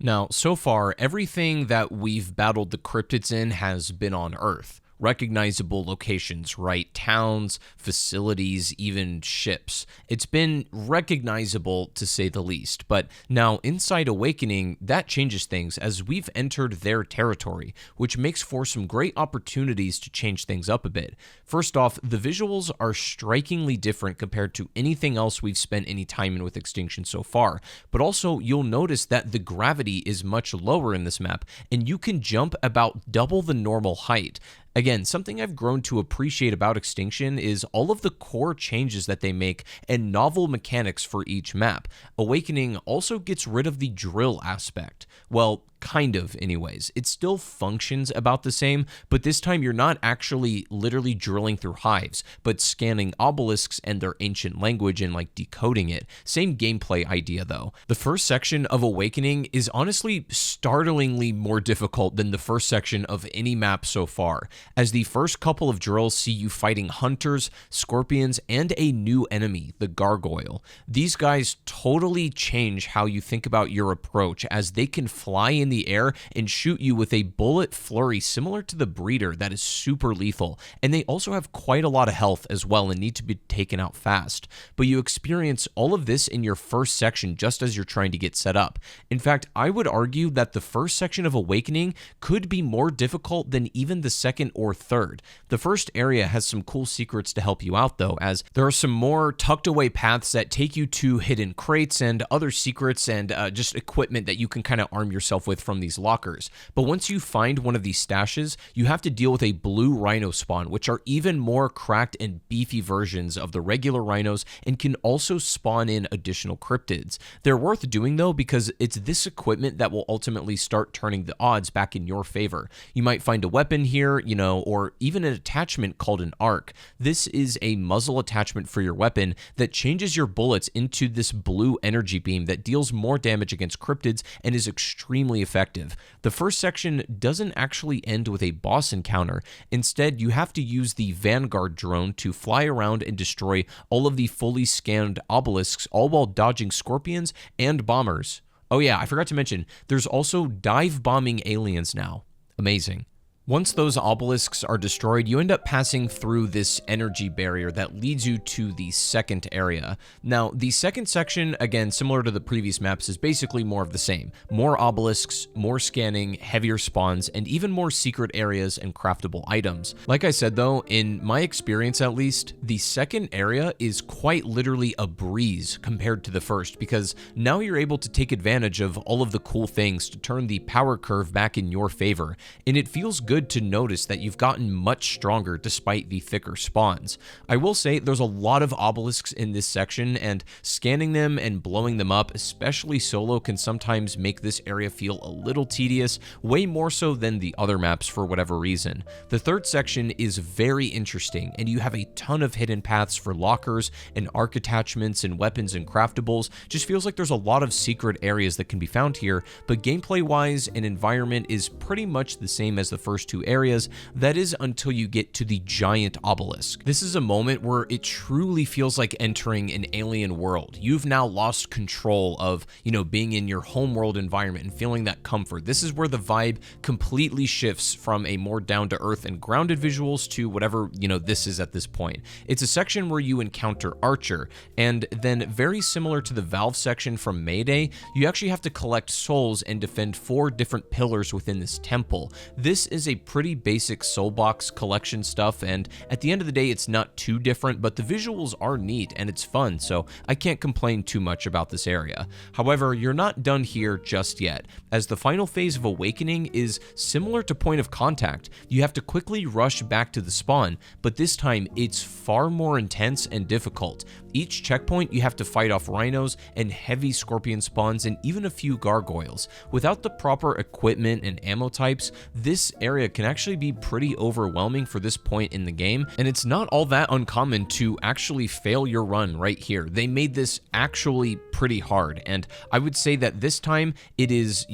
Now, so far, everything that we've battled the cryptids in has been on Earth. Recognizable locations, right? Towns, facilities, even ships. It's been recognizable to say the least. But now inside Awakening, that changes things as we've entered their territory, which makes for some great opportunities to change things up a bit. First off, the visuals are strikingly different compared to anything else we've spent any time in with Extinction so far. But also, you'll notice that the gravity is much lower in this map, and you can jump about double the normal height. Again, something I've grown to appreciate about Extinction is all of the core changes that they make and novel mechanics for each map. Awakening also gets rid of the drill aspect. Well, kind of anyways. It still functions about the same, but this time you're not actually literally drilling through hives, but scanning obelisks and their ancient language and decoding it. Same gameplay idea though. The first section of Awakening is honestly startlingly more difficult than the first section of any map so far, as the first couple of drills see you fighting hunters, scorpions, and a new enemy, the gargoyle. These guys totally change how you think about your approach, as they can fly in the air and shoot you with a bullet flurry similar to the breeder that is super lethal, and they also have quite a lot of health as well and need to be taken out fast. But you experience all of this in your first section just as you're trying to get set up. In fact, I would argue that the first section of Awakening could be more difficult than even the second or third. The first area has some cool secrets to help you out though, as there are some more tucked away paths that take you to hidden crates and other secrets and just equipment that you can kind of arm yourself with from these lockers. But once you find one of these stashes, you have to deal with a blue rhino spawn, which are even more cracked and beefy versions of the regular rhinos and can also spawn in additional cryptids. They're worth doing though, because it's this equipment that will ultimately start turning the odds back in your favor. You might find a weapon here, or even an attachment called an arc. This is a muzzle attachment for your weapon that changes your bullets into this blue energy beam that deals more damage against cryptids and is extremely effective. The first section doesn't actually end with a boss encounter. Instead, you have to use the Vanguard drone to fly around and destroy all of the fully scanned obelisks, all while dodging scorpions and bombers. Oh yeah, I forgot to mention, there's also dive bombing aliens now. Amazing. Once those obelisks are destroyed, you end up passing through this energy barrier that leads you to the second area. Now, the second section, again, similar to the previous maps, is basically more of the same. More obelisks, more scanning, heavier spawns, and even more secret areas and craftable items. Like I said though, in my experience at least, the second area is quite literally a breeze compared to the first, because now you're able to take advantage of all of the cool things to turn the power curve back in your favor, and it feels good to notice that you've gotten much stronger despite the thicker spawns. I will say there's a lot of obelisks in this section, and scanning them and blowing them up, especially solo, can sometimes make this area feel a little tedious, way more so than the other maps for whatever reason. The third section is very interesting, and you have a ton of hidden paths for lockers and arc attachments and weapons and craftables. Just feels like there's a lot of secret areas that can be found here, but gameplay-wise and environment is pretty much the same as the first two areas. That is until you get to the giant obelisk. This is a moment where it truly feels like entering an alien world. You've now lost control of, being in your homeworld environment and feeling that comfort. This is where the vibe completely shifts from a more down-to-earth and grounded visuals to whatever, this is at this point. It's a section where you encounter Archer, and then very similar to the Valve section from Mayday, you actually have to collect souls and defend 4 different pillars within this temple. This is a pretty basic soulbox collection stuff, and at the end of the day, it's not too different, but the visuals are neat and it's fun, so I can't complain too much about this area. However, you're not done here just yet, as the final phase of Awakening is similar to Point of Contact. You have to quickly rush back to the spawn, but this time it's far more intense and difficult. Each checkpoint you have to fight off rhinos and heavy scorpion spawns and even a few gargoyles. Without the proper equipment and ammo types, this area can actually be pretty overwhelming for this point in the game, and it's not all that uncommon to actually fail your run right here. They made this actually pretty hard, and I would say that this time it is,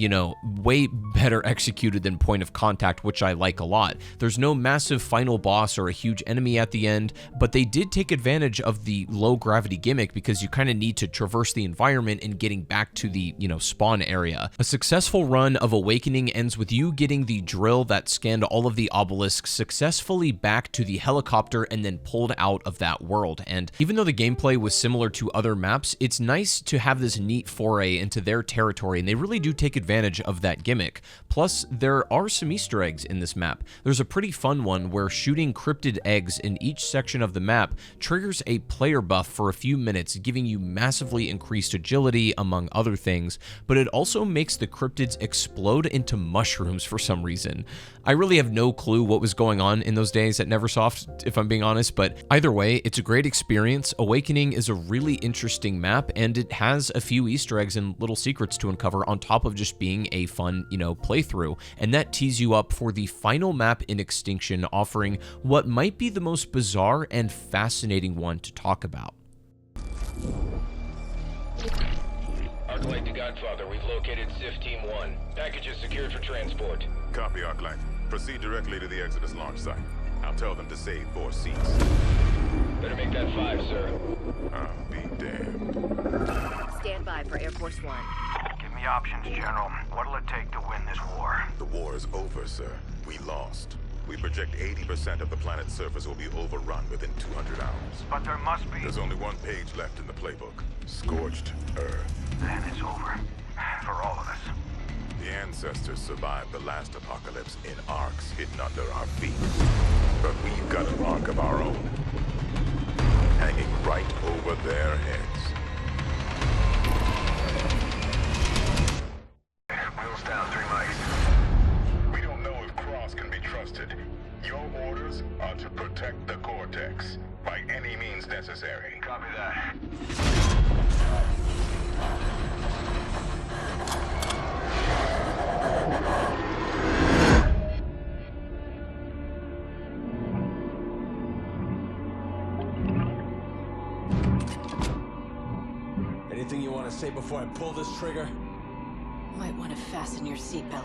way better executed than Point of Contact, which I like a lot. There's no massive final boss or a huge enemy at the end, but they did take advantage of the low gravity gimmick because you kind of need to traverse the environment and getting back to the, spawn area. A successful run of Awakening ends with you getting the drill that scanned all of the obelisks successfully back to the helicopter and then pulled out of that world. And even though the gameplay was similar to other maps, it's nice to have this neat foray into their territory, and they really do take advantage of that gimmick. Plus, there are some Easter eggs in this map. There's a pretty fun one where shooting cryptid eggs in each section of the map triggers a player buff for a few minutes, giving you massively increased agility, among other things, but it also makes the cryptids explode into mushrooms for some reason. I really have no clue what was going on in those days at Neversoft, if I'm being honest, but either way, it's a great experience. Awakening is a really interesting map, and it has a few Easter eggs and little secrets to uncover on top of just being a fun, playthrough, and that tees you up for the final map in Extinction, offering what might be the most bizarre and fascinating one to talk about. Arclight to Godfather, we've located SIF Team 1. Package is secured for transport. Copy, Arclight. Proceed directly to the Exodus launch site. I'll tell them to save 4 seats. Better make that 5, sir. I'll be damned. Stand by for Air Force One. Give me options, General. What'll it take to win this war? The war is over, sir. We lost. We project 80% of the planet's surface will be overrun within 200 hours. But there must be... There's only one page left in the playbook. Scorched Earth. Then it's over. For all of us. The ancestors survived the last apocalypse in arcs hidden under our feet. But we've got an arc of our own. Hanging right over their heads. Wheels down, 3 mics. We don't know if Cross can be trusted. Your orders are to protect the Cortex by any means necessary. Copy that. Anything you want to say before I pull this trigger? Might want to fasten your seatbelt.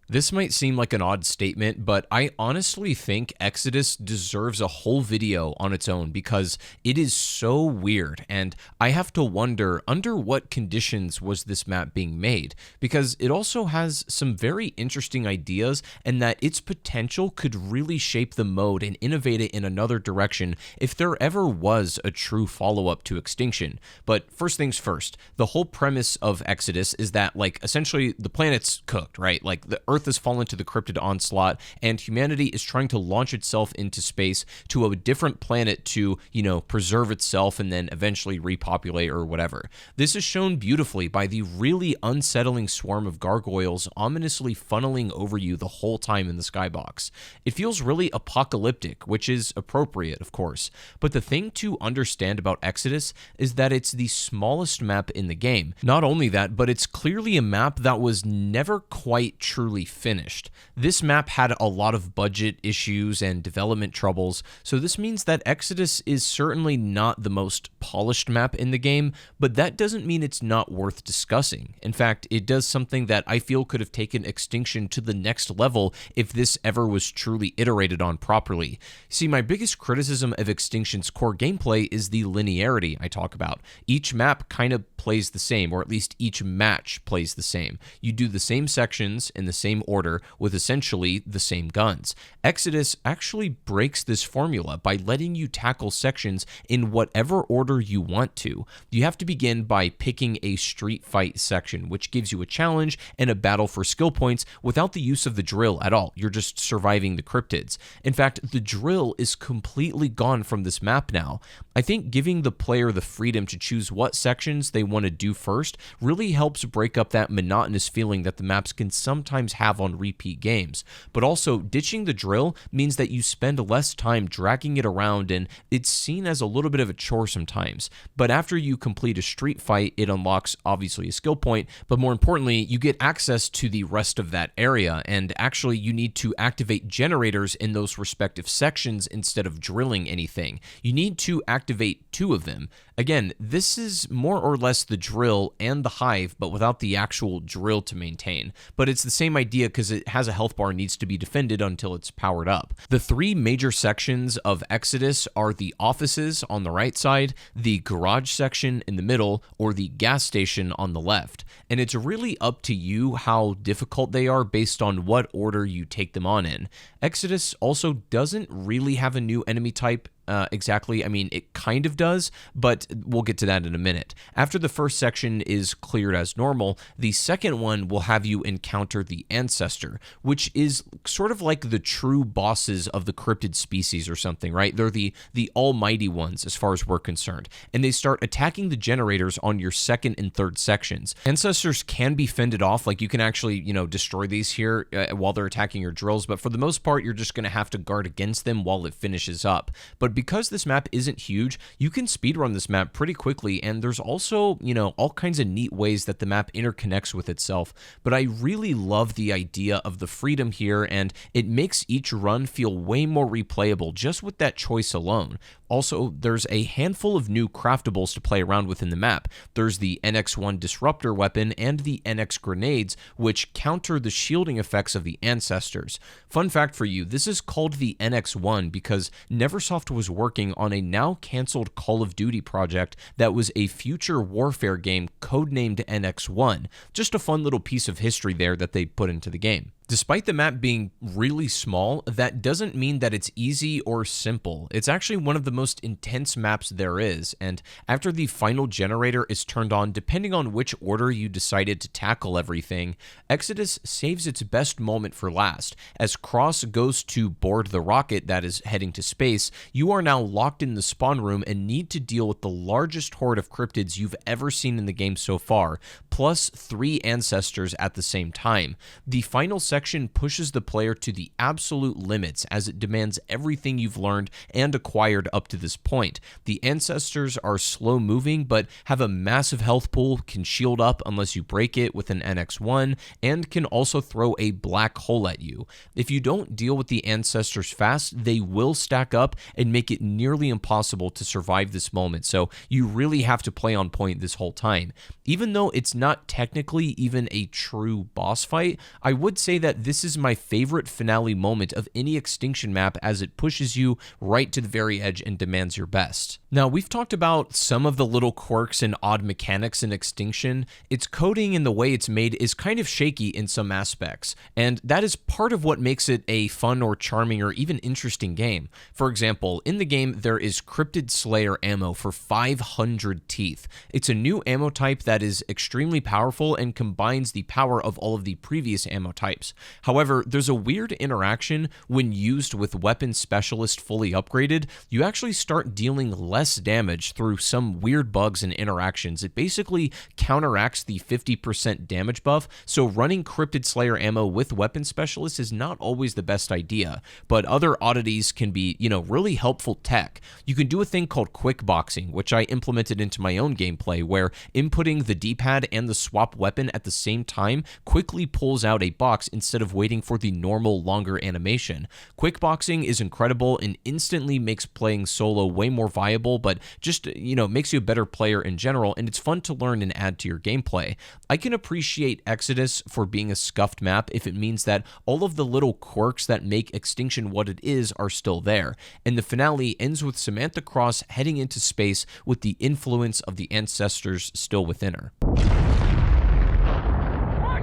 This might seem like an odd statement, but I honestly think Exodus deserves a whole video on its own because it is so weird, and I have to wonder under what conditions was this map being made, because it also has some very interesting ideas and that its potential could really shape the mode and innovate it in another direction if there ever was a true follow-up to Extinction. But first things first, the whole premise of Exodus is that, like, essentially the planet's cooked, right? Like, the Earth has fallen to the Crypted onslaught, and humanity is trying to launch itself into space to a different planet to, preserve itself and then eventually repopulate or whatever. This is shown beautifully by the really unsettling swarm of gargoyles ominously funneling over you the whole time in the skybox. It feels really apocalyptic, which is appropriate, of course, but the thing to understand about Exodus is that it's the smallest map in the game. Not only that, but it's clearly a map that was never quite truly finished. This map had a lot of budget issues and development troubles, so this means that Exodus is certainly not the most polished map in the game, but that doesn't mean it's not worth discussing. In fact, it does something that I feel could have taken Extinction to the next level if this ever was truly iterated on properly. See, my biggest criticism of Extinction's core gameplay is the linearity I talk about. Each map kind of plays the same, or at least each match plays the same. You do the same sections in the same order with essentially the same guns. Exodus actually breaks this formula by letting you tackle sections in whatever order you want to. You have to begin by picking a street fight section, which gives you a challenge and a battle for skill points without the use of the drill at all. You're just surviving the cryptids. In fact, the drill is completely gone from this map now. I think giving the player the freedom to choose what sections they want to do first really helps break up that monotonous feeling that the maps can sometimes have on repeat games. But also, ditching the drill means that you spend less time dragging it around, and it's seen as a little bit of a chore sometimes. But after you complete a street fight, it unlocks obviously a skill point, but more importantly, you get access to the rest of that area, and actually you need to activate generators in those respective sections instead of drilling anything. You need to activate 2 of them. Again, this is more or less the drill and the hive, but without the actual drill to maintain. But it's the same idea because it has a health bar and needs to be defended until it's powered up. The 3 major sections of Exodus are the offices on the right side, the garage section in the middle, or the gas station on the left. And it's really up to you how difficult they are based on what order you take them on in. Exodus also doesn't really have a new enemy type exactly. I mean, it kind of does, but we'll get to that in a minute. After the first section is cleared as normal, the second one will have you encounter the Ancestor, which is sort of like the true bosses of the cryptid species or something, right? They're the almighty ones as far as we're concerned, and they start attacking the generators on your second and third sections. Ancestors can be fended off, like you can actually, destroy these here while they're attacking your drills, but for the most part, you're just going to have to guard against them while it finishes up. But because this map isn't huge, you can speedrun this map pretty quickly, and there's also, all kinds of neat ways that the map interconnects with itself. But I really love the idea of the freedom here, and it makes each run feel way more replayable just with that choice alone. Also, there's a handful of new craftables to play around with in the map. There's the NX-1 disruptor weapon and the NX grenades, which counter the shielding effects of the Ancestors. Fun fact for you, this is called the NX-1 because Neversoft was working on a now canceled Call of Duty project that was a future warfare game codenamed NX-1. Just a fun little piece of history there that they put into the game. Despite the map being really small, that doesn't mean that it's easy or simple. It's actually one of the most intense maps there is, and after the final generator is turned on, depending on which order you decided to tackle everything, Exodus saves its best moment for last. As Cross goes to board the rocket that is heading to space, you are now locked in the spawn room and need to deal with the largest horde of cryptids you've ever seen in the game so far, plus 3 Ancestors at the same time. The final section pushes the player to the absolute limits as it demands everything you've learned and acquired up to this point. The Ancestors are slow moving but have a massive health pool, can shield up unless you break it with an NX-1, and can also throw a black hole at you. If you don't deal with the Ancestors fast, they will stack up and make it nearly impossible to survive this moment, so you really have to play on point this whole time. Even though it's not technically even a true boss fight, I would say that this is my favorite finale moment of any Extinction map, as it pushes you right to the very edge and demands your best. Now, we've talked about some of the little quirks and odd mechanics in Extinction. Its coding and the way it's made is kind of shaky in some aspects, and that is part of what makes it a fun or charming or even interesting game. For example, in the game, there is Crypted Slayer ammo for 500 teeth. It's a new ammo type that is extremely powerful and combines the power of all of the previous ammo types. However, there's a weird interaction when used with Weapon Specialist fully upgraded. You actually start dealing less damage through some weird bugs and interactions. It basically counteracts the 50% damage buff, so running Crypted Slayer ammo with Weapon Specialist is not always the best idea, but other oddities can be, really helpful tech. You can do a thing called quick boxing, which I implemented into my own gameplay, where inputting the D-pad and the swap weapon at the same time quickly pulls out a box instead of waiting for the normal longer animation. Quick boxing is incredible and instantly makes playing solo way more viable, but just, makes you a better player in general, and it's fun to learn and add to your gameplay. I can appreciate Exodus for being a scuffed map if it means that all of the little quirks that make Extinction what it is are still there, and the finale ends with Samantha Cross heading into space with the influence of the ancestors still within her. Watch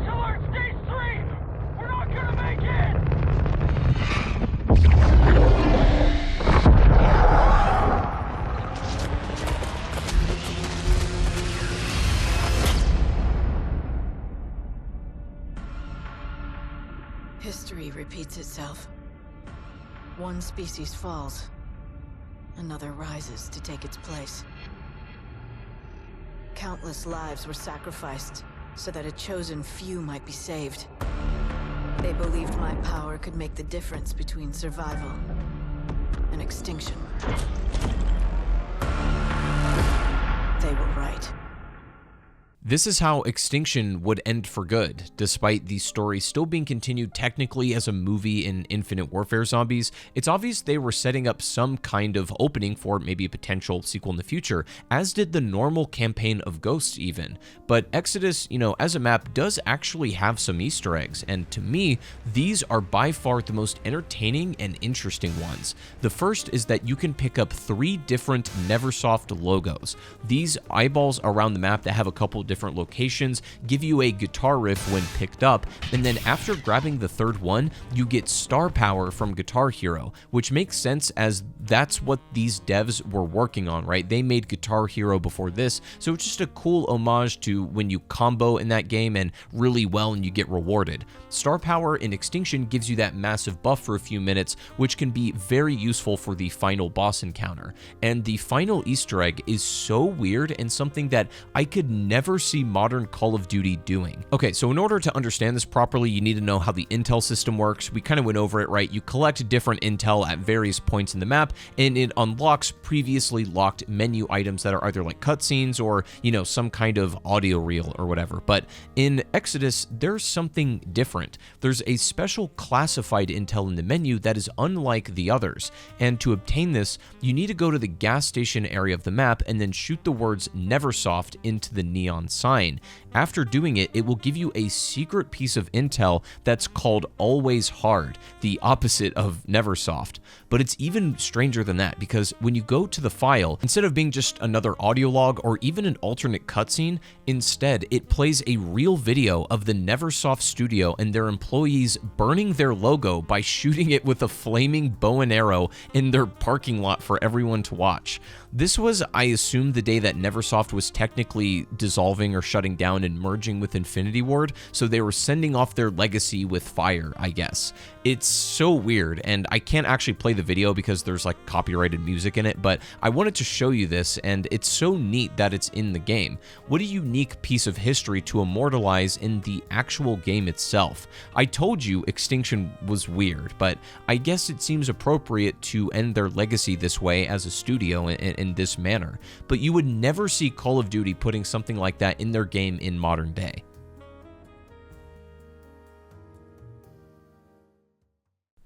alert, stage 3! We're not gonna make it! History repeats itself. One species falls, another rises to take its place. Countless lives were sacrificed so that a chosen few might be saved. They believed my power could make the difference between survival and extinction. They were right. This is how Extinction would end for good, despite the story still being continued technically as a movie in Infinite Warfare Zombies. It's obvious they were setting up some kind of opening for maybe a potential sequel in the future, as did the normal campaign of Ghosts even. But Exodus, as a map, does actually have some Easter eggs, and to me, these are by far the most entertaining and interesting ones. The first is that you can pick up 3 different Neversoft logos. These eyeballs around the map that have a couple different locations give you a guitar riff when picked up, and then after grabbing the third one, you get star power from Guitar Hero, which makes sense as that's what these devs were working on, right? They made Guitar Hero before this, so it's just a cool homage to when you combo in that game and really well and you get rewarded. Star power in Extinction gives you that massive buff for a few minutes, which can be very useful for the final boss encounter. And the final Easter egg is so weird and something that I could never see modern Call of Duty doing. Okay, so in order to understand this properly, you need to know how the intel system works. We kind of went over it, right? You collect different intel at various points in the map, and it unlocks previously locked menu items that are either like cutscenes or, some kind of audio reel or whatever. But in Exodus, there's something different. There's a special classified intel in the menu that is unlike the others. And to obtain this, you need to go to the gas station area of the map and then shoot the words Neversoft into the neon sign. After doing it, it will give you a secret piece of intel that's called Always Hard, the opposite of Neversoft. But it's even stranger than that, because when you go to the file, instead of being just another audio log or even an alternate cutscene, instead it plays a real video of the Neversoft studio and their employees burning their logo by shooting it with a flaming bow and arrow in their parking lot for everyone to watch. This was, I assume, the day that Neversoft was technically dissolving or shutting down and merging with Infinity Ward, so they were sending off their legacy with fire, I guess. It's so weird, and I can't actually play the video because there's like copyrighted music in it, but I wanted to show you this, and it's so neat that it's in the game. What a unique piece of history to immortalize in the actual game itself. I told you Extinction was weird, but I guess it seems appropriate to end their legacy this way as a studio in this manner. But you would never see Call of Duty putting something like that in their game in modern day.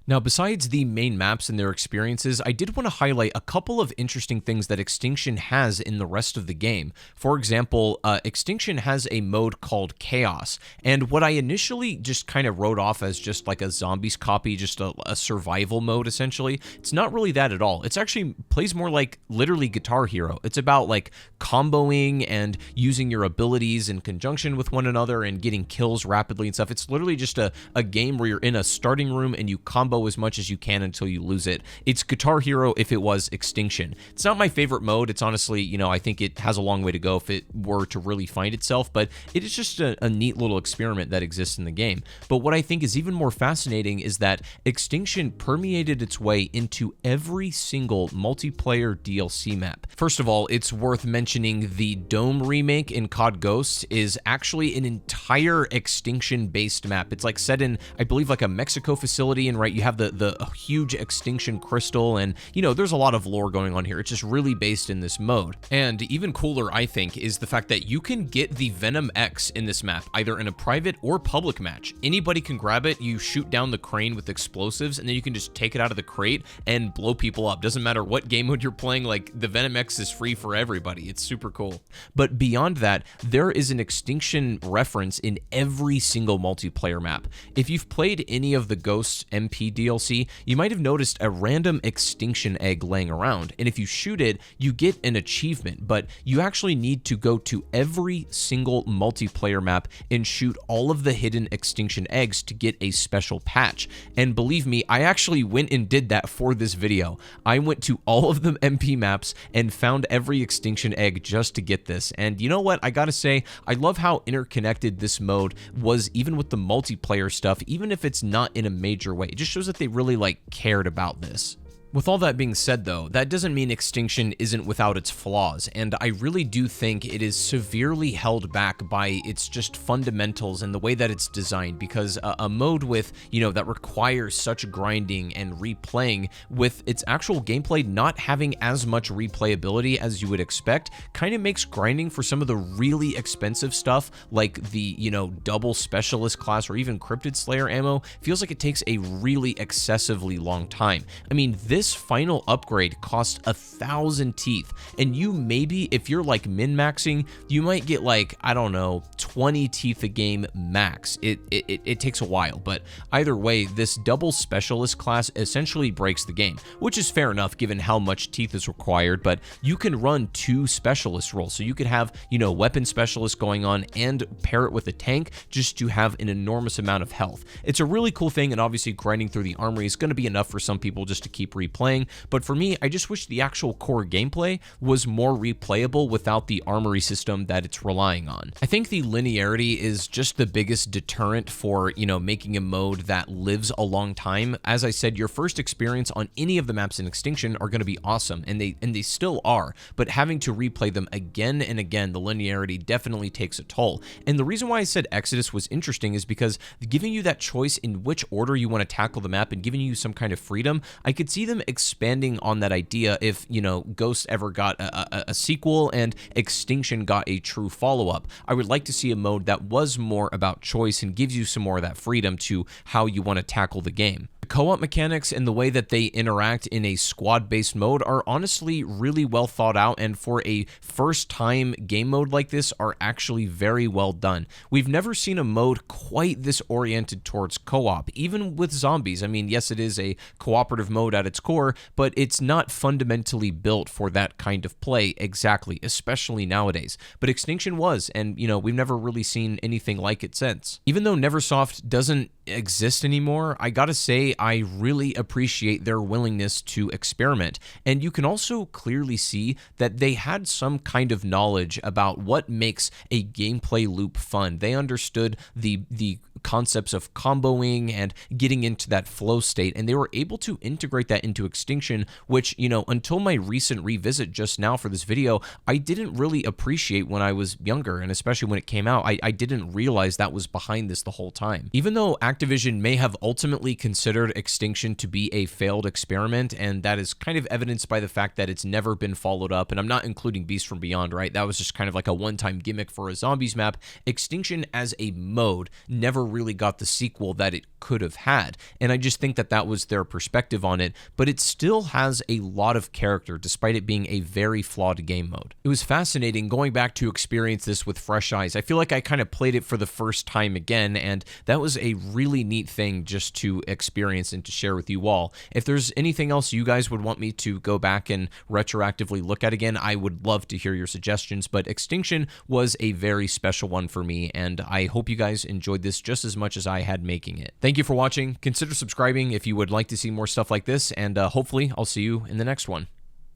Now, besides the main maps and their experiences, I did want to highlight a couple of interesting things that Extinction has in the rest of the game. For example, Extinction has a mode called Chaos, and what I initially just kind of wrote off as just like a zombies copy, just a survival mode essentially, it's not really that at all. It's actually plays more like literally Guitar Hero. It's about like comboing and using your abilities in conjunction with one another and getting kills rapidly and stuff. It's literally just a game where you're in a starting room and you combo as much as you can until you lose it. It's Guitar Hero if it was Extinction. It's not my favorite mode. It's honestly, you know, I think it has a long way to go if it were to really find itself, but it is just a neat little experiment that exists in the game. But what I think is even more fascinating is that Extinction permeated its way into every single multiplayer DLC map. First of all, it's worth mentioning the Dome remake in COD Ghosts is actually an entire Extinction-based map. It's like set in, I believe, like a Mexico facility, and right, you have the huge Extinction crystal, and you know, there's a lot of lore going on here. It's just really based in this mode. And even cooler, I think, is the fact that you can get the Venom X in this map, either in a private or public match. Anybody can grab it, you shoot down the crane with explosives, and then you can just take it out of the crate and blow people up. Doesn't matter what game mode you're playing, like the Venom X is free for everybody. It's super cool. But beyond that, there is an Extinction reference in every single multiplayer map. If you've played any of the Ghosts MP DLC, you might have noticed a random Extinction egg laying around, and if you shoot it, you get an achievement, but you actually need to go to every single multiplayer map and shoot all of the hidden Extinction eggs to get a special patch. And believe me, I actually went and did that for this video. I went to all of the MP maps and found every Extinction egg just to get this, and you know what, I gotta say, I love how interconnected this mode was even with the multiplayer stuff, even if it's not in a major way. It just shows that they really like cared about this. With all that being said, though, that doesn't mean Extinction isn't without its flaws, and I really do think it is severely held back by its just fundamentals and the way that it's designed, because a mode with, you know, that requires such grinding and replaying, with its actual gameplay not having as much replayability as you would expect, kind of makes grinding for some of the really expensive stuff, like the, you know, double specialist class or even Crypted Slayer ammo, feels like it takes a really excessively long time. I mean, this final upgrade costs 1,000 teeth, and you maybe, if you're like min-maxing, you might get like, I don't know, 20 teeth a game max. It takes a while, but either way, this double specialist class essentially breaks the game, which is fair enough given how much teeth is required, but you can run 2 specialist roles, so you could have, you know, weapon specialist going on and pair it with a tank just to have an enormous amount of health. It's a really cool thing, and obviously grinding through the armory is going to be enough for some people just to keep replaying, but for me, I just wish the actual core gameplay was more replayable without the armory system that it's relying on. I think the linearity is just the biggest deterrent for, you know, making a mode that lives a long time. As I said, your first experience on any of the maps in Extinction are going to be awesome, and they still are, but having to replay them again and again, the linearity definitely takes a toll. And the reason why I said Exodus was interesting is because giving you that choice in which order you want to tackle the map and giving you some kind of freedom, I could see them expanding on that idea if, you know, Ghosts ever got a sequel and Extinction got a true follow-up. I would like to see a mode that was more about choice and gives you some more of that freedom to how you want to tackle the game. Co-op mechanics and the way that they interact in a squad-based mode are honestly really well thought out, and for a first-time game mode like this are actually very well done. We've never seen a mode quite this oriented towards co-op, even with zombies. I mean, yes, it is a cooperative mode at its core, but it's not fundamentally built for that kind of play exactly, especially nowadays. But Extinction was, and, you know, we've never really seen anything like it since. Even though Neversoft doesn't exist anymore, I gotta say, I really appreciate their willingness to experiment, and you can also clearly see that they had some kind of knowledge about what makes a gameplay loop fun. They understood the concepts of comboing and getting into that flow state, and they were able to integrate that into Extinction, which, you know, until my recent revisit just now for this video, I didn't really appreciate when I was younger, and especially when it came out, I didn't realize that was behind this the whole time. Even though Activision may have ultimately considered Extinction to be a failed experiment, and that is kind of evidenced by the fact that it's never been followed up, and I'm not including Beast from Beyond, right? That was just kind of like a one-time gimmick for a zombies map. Extinction as a mode never really got the sequel that it could have had. And I just think that that was their perspective on it, but it still has a lot of character despite it being a very flawed game mode. It was fascinating going back to experience this with fresh eyes. I feel like I kind of played it for the first time again, and that was a really neat thing just to experience and to share with you all. If there's anything else you guys would want me to go back and retroactively look at again, I would love to hear your suggestions, but Extinction was a very special one for me, and I hope you guys enjoyed this just as much as I had making it. Thank you for watching. Consider subscribing if you would like to see more stuff like this, and hopefully I'll see you in the next one.